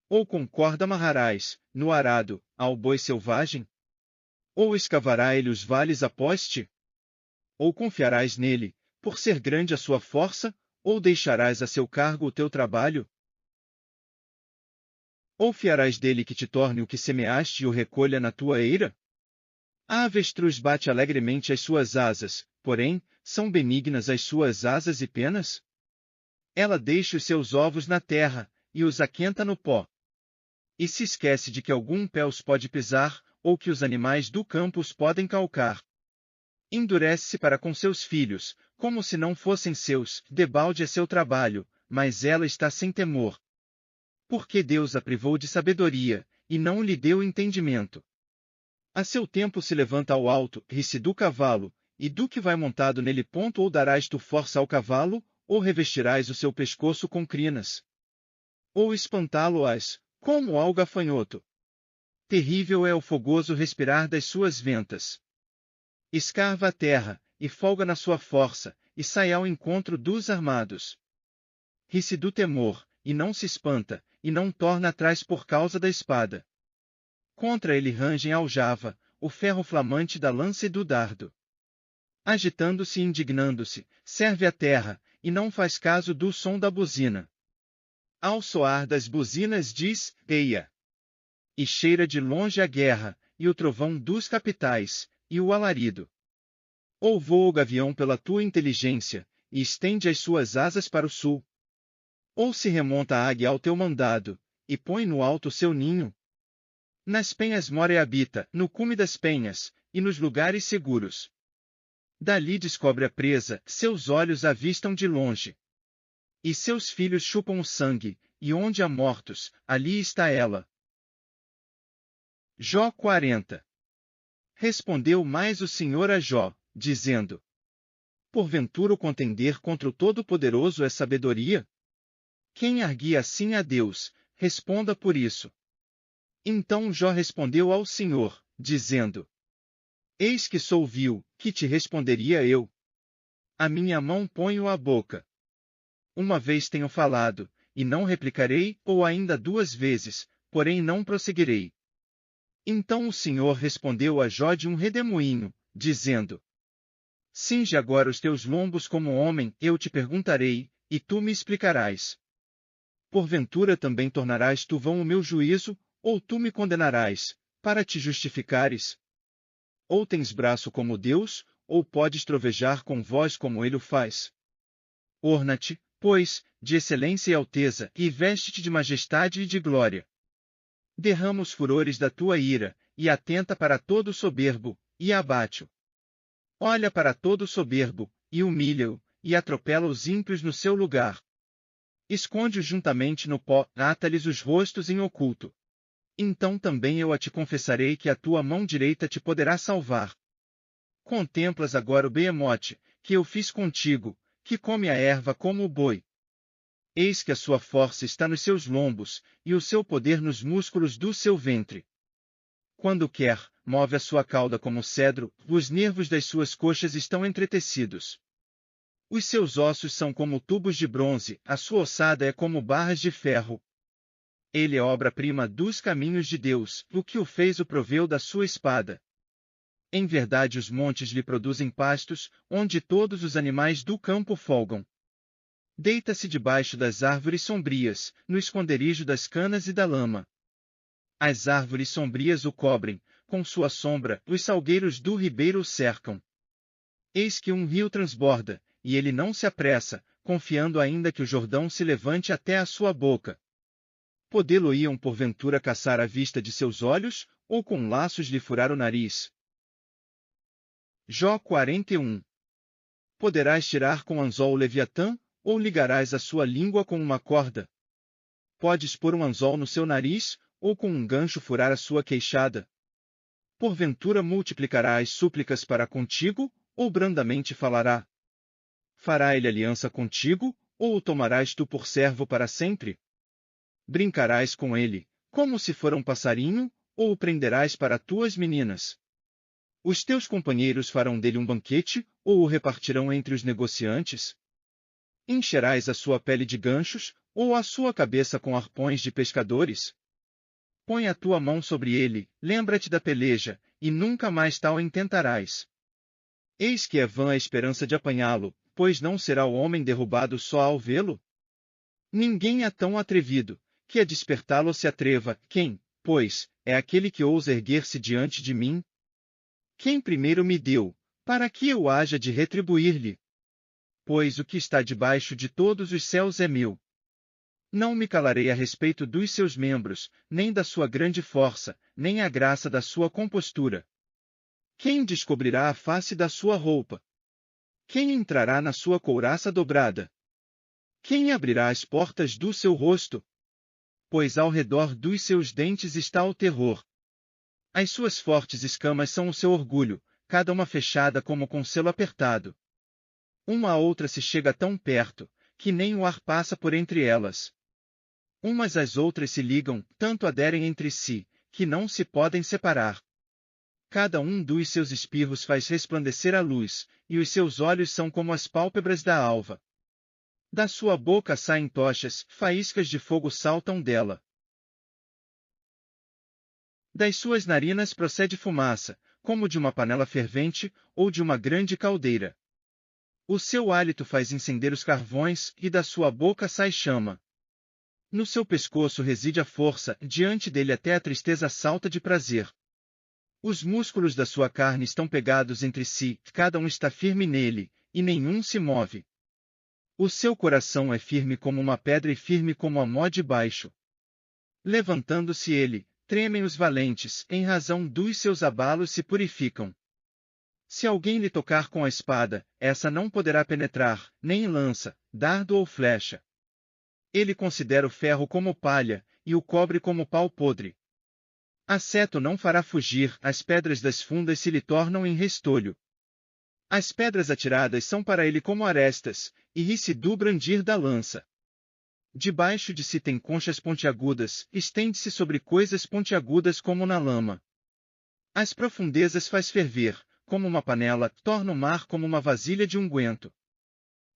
Ou com corda amarrarás, no arado, ao boi selvagem? Ou escavará ele os vales após ti? Ou confiarás nele, por ser grande a sua força, ou deixarás a seu cargo o teu trabalho? Ou fiarás dele que te torne o que semeaste e o recolha na tua eira? A avestruz bate alegremente as suas asas, porém, são benignas as suas asas e penas? Ela deixa os seus ovos na terra, e os aquenta no pó. E se esquece de que algum pé os pode pisar, ou que os animais do campo os podem calcar. Endurece-se para com seus filhos, como se não fossem seus, debalde é seu trabalho, mas ela está sem temor. Porque Deus a privou de sabedoria, e não lhe deu entendimento. A seu tempo se levanta ao alto, ri-se do cavalo, e do que vai montado nele. Ou darás tu força ao cavalo, ou revestirás o seu pescoço com crinas? Ou espantá-lo-ás, como ao gafanhoto? Terrível é o fogoso respirar das suas ventas. Escarva a terra, e folga na sua força, e sai ao encontro dos armados. Ri-se do temor, e não se espanta, e não torna atrás por causa da espada. Contra ele rangem a aljava, o ferro flamante da lança e do dardo. Agitando-se e indignando-se, serve a terra, e não faz caso do som da buzina. Ao soar das buzinas diz, eia! E cheira de longe a guerra, e o trovão dos capitais, e o alarido. Ou voa o gavião pela tua inteligência, e estende as suas asas para o sul. Ou se remonta a águia ao teu mandado, e põe no alto o seu ninho. Nas penhas mora e habita, no cume das penhas, e nos lugares seguros. Dali descobre a presa, seus olhos a avistam de longe. E seus filhos chupam o sangue, e onde há mortos, ali está ela. Jó 40. Respondeu mais o Senhor a Jó, dizendo: Porventura o contender contra o Todo-Poderoso é sabedoria? Quem arguia assim a Deus, responda por isso. Então Jó respondeu ao Senhor, dizendo: Eis que sou vil, que te responderia eu? A minha mão ponho à boca. Uma vez tenho falado, e não replicarei, ou ainda 2 vezes, porém não prosseguirei. Então o Senhor respondeu a Jó de um redemoinho, dizendo: Cinge agora os teus lombos como homem, eu te perguntarei, e tu me explicarás. Porventura também tornarás tu vão o meu juízo, ou tu me condenarás, para te justificares? Ou tens braço como Deus, ou podes trovejar com voz como ele o faz? Orna-te, pois, de excelência e alteza, e veste-te de majestade e de glória. Derrama os furores da tua ira, e atenta para todo soberbo, e abate-o. Olha para todo soberbo, e humilha-o, e atropela os ímpios no seu lugar. Esconde-os juntamente no pó, ata-lhes os rostos em oculto. Então também eu a te confessarei que a tua mão direita te poderá salvar. Contemplas agora o behemote, que eu fiz contigo, que come a erva como o boi. Eis que a sua força está nos seus lombos, e o seu poder nos músculos do seu ventre. Quando quer, move a sua cauda como cedro, os nervos das suas coxas estão entretecidos. Os seus ossos são como tubos de bronze, a sua ossada é como barras de ferro. Ele é obra-prima dos caminhos de Deus, o que o fez o proveu da sua espada. Em verdade os montes lhe produzem pastos, onde todos os animais do campo folgam. Deita-se debaixo das árvores sombrias, no esconderijo das canas e da lama. As árvores sombrias o cobrem, com sua sombra, os salgueiros do ribeiro o cercam. Eis que um rio transborda, e ele não se apressa, confiando ainda que o Jordão se levante até a sua boca. Podê-lo-iam porventura caçar à vista de seus olhos, ou com laços lhe furar o nariz? Jó 41. Poderás tirar com anzol o Leviatã, ou ligarás a sua língua com uma corda? Podes pôr um anzol no seu nariz, ou com um gancho furar a sua queixada? Porventura multiplicará as súplicas para contigo, ou brandamente falará? Fará ele aliança contigo, ou o tomarás tu por servo para sempre? Brincarás com ele, como se for um passarinho, ou o prenderás para tuas meninas? Os teus companheiros farão dele um banquete, ou o repartirão entre os negociantes? Encherás a sua pele de ganchos, ou a sua cabeça com arpões de pescadores? Põe a tua mão sobre ele, lembra-te da peleja, e nunca mais tal intentarás. Eis que é vã a esperança de apanhá-lo, pois não será o homem derrubado só ao vê-lo? Ninguém é tão atrevido, que a despertá-lo se atreva. Quem, pois, é aquele que ousa erguer-se diante de mim? Quem primeiro me deu, para que eu haja de retribuir-lhe? Pois o que está debaixo de todos os céus é meu. Não me calarei a respeito dos seus membros, nem da sua grande força, nem a graça da sua compostura. Quem descobrirá a face da sua roupa? Quem entrará na sua couraça dobrada? Quem abrirá as portas do seu rosto? Pois ao redor dos seus dentes está o terror. As suas fortes escamas são o seu orgulho, cada uma fechada como com selo apertado. Uma a outra se chega tão perto, que nem o ar passa por entre elas. Umas às outras se ligam, tanto aderem entre si, que não se podem separar. Cada um dos seus espirros faz resplandecer a luz, e os seus olhos são como as pálpebras da alva. Da sua boca saem tochas, faíscas de fogo saltam dela. Das suas narinas procede fumaça, como de uma panela fervente, ou de uma grande caldeira. O seu hálito faz incender os carvões, e da sua boca sai chama. No seu pescoço reside a força, diante dele até a tristeza salta de prazer. Os músculos da sua carne estão pegados entre si, cada um está firme nele, e nenhum se move. O seu coração é firme como uma pedra e firme como a mó de baixo. Levantando-se ele, tremem os valentes, em razão dos seus abalos se purificam. Se alguém lhe tocar com a espada, essa não poderá penetrar, nem lança, dardo ou flecha. Ele considera o ferro como palha, e o cobre como pau podre. A seto não fará fugir, as pedras das fundas se lhe tornam em restolho. As pedras atiradas são para ele como arestas, e ri-se do brandir da lança. Debaixo de si tem conchas pontiagudas, estende-se sobre coisas pontiagudas como na lama. As profundezas faz ferver, como uma panela, torna o mar como uma vasilha de unguento.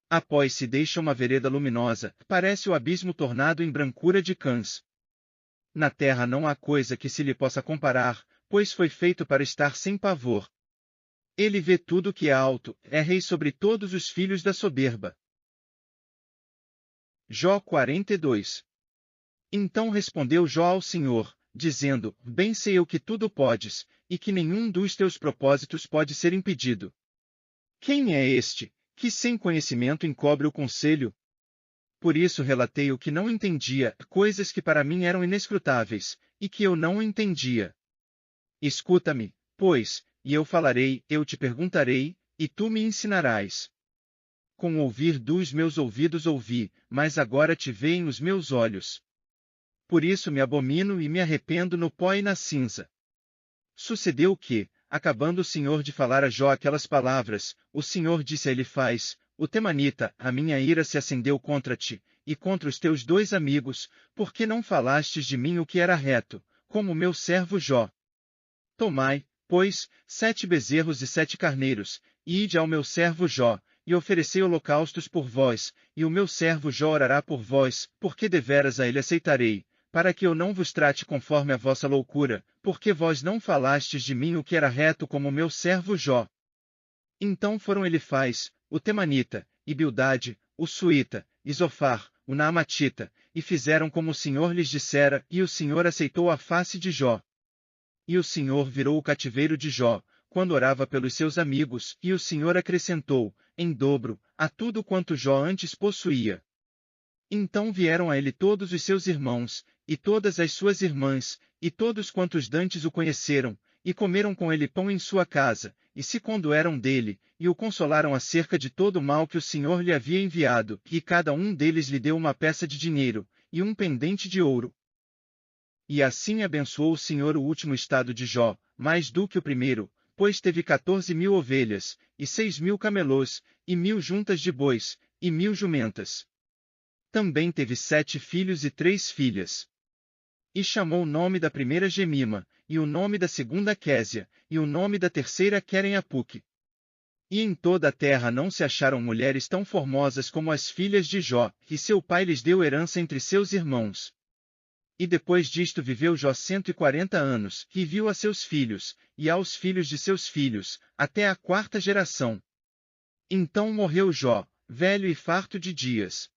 Após se deixa uma vereda luminosa, parece o abismo tornado em brancura de cãs. Na terra não há coisa que se lhe possa comparar, pois foi feito para estar sem pavor. Ele vê tudo que é alto, é rei sobre todos os filhos da soberba. Jó 42. Então respondeu Jó ao Senhor, dizendo: Bem sei eu que tudo podes, e que nenhum dos teus propósitos pode ser impedido. Quem é este, que sem conhecimento encobre o conselho? Por isso relatei o que não entendia, coisas que para mim eram inescrutáveis, e que eu não entendia. Escuta-me, pois, e eu falarei, eu te perguntarei, e tu me ensinarás. Com o ouvir dos meus ouvidos ouvi, mas agora te veem os meus olhos. Por isso me abomino e me arrependo no pó e na cinza. Sucedeu que, acabando o Senhor de falar a Jó aquelas palavras, o Senhor disse a Elifaz, o temanita: A minha ira se acendeu contra ti, e contra os teus 2 amigos, porque não falastes de mim o que era reto, como meu servo Jó. Tomai, pois, 7 bezerros e 7 carneiros, e ide ao meu servo Jó, e oferecei holocaustos por vós, e o meu servo Jó orará por vós, porque deveras a ele aceitarei, para que eu não vos trate conforme a vossa loucura, porque vós não falastes de mim o que era reto como meu servo Jó. Então foram Elifaz, o temanita, e Bildade, o suíta, e Zofar, o naamatita, e fizeram como o Senhor lhes dissera, e o Senhor aceitou a face de Jó. E o Senhor virou o cativeiro de Jó, quando orava pelos seus amigos, e o Senhor acrescentou, em dobro, a tudo quanto Jó antes possuía. Então vieram a ele todos os seus irmãos, e todas as suas irmãs, e todos quantos dantes o conheceram, e comeram com ele pão em sua casa, e se condoeram dele, e o consolaram acerca de todo o mal que o Senhor lhe havia enviado, e cada um deles lhe deu uma peça de dinheiro, e um pendente de ouro. E assim abençoou o Senhor o último estado de Jó, mais do que o primeiro, pois teve 14.000 ovelhas, e 6.000 camelôs, e 1.000 juntas de bois, e 1.000 jumentas. Também teve 7 filhos e 3 filhas. E chamou o nome da primeira Gemima, e o nome da segunda Késia, e o nome da terceira Queren-Apuque. E em toda a terra não se acharam mulheres tão formosas como as filhas de Jó, e seu pai lhes deu herança entre seus irmãos. E depois disto viveu Jó 140 anos, e viu a seus filhos, e aos filhos de seus filhos, até a 4ª geração. Então morreu Jó, velho e farto de dias.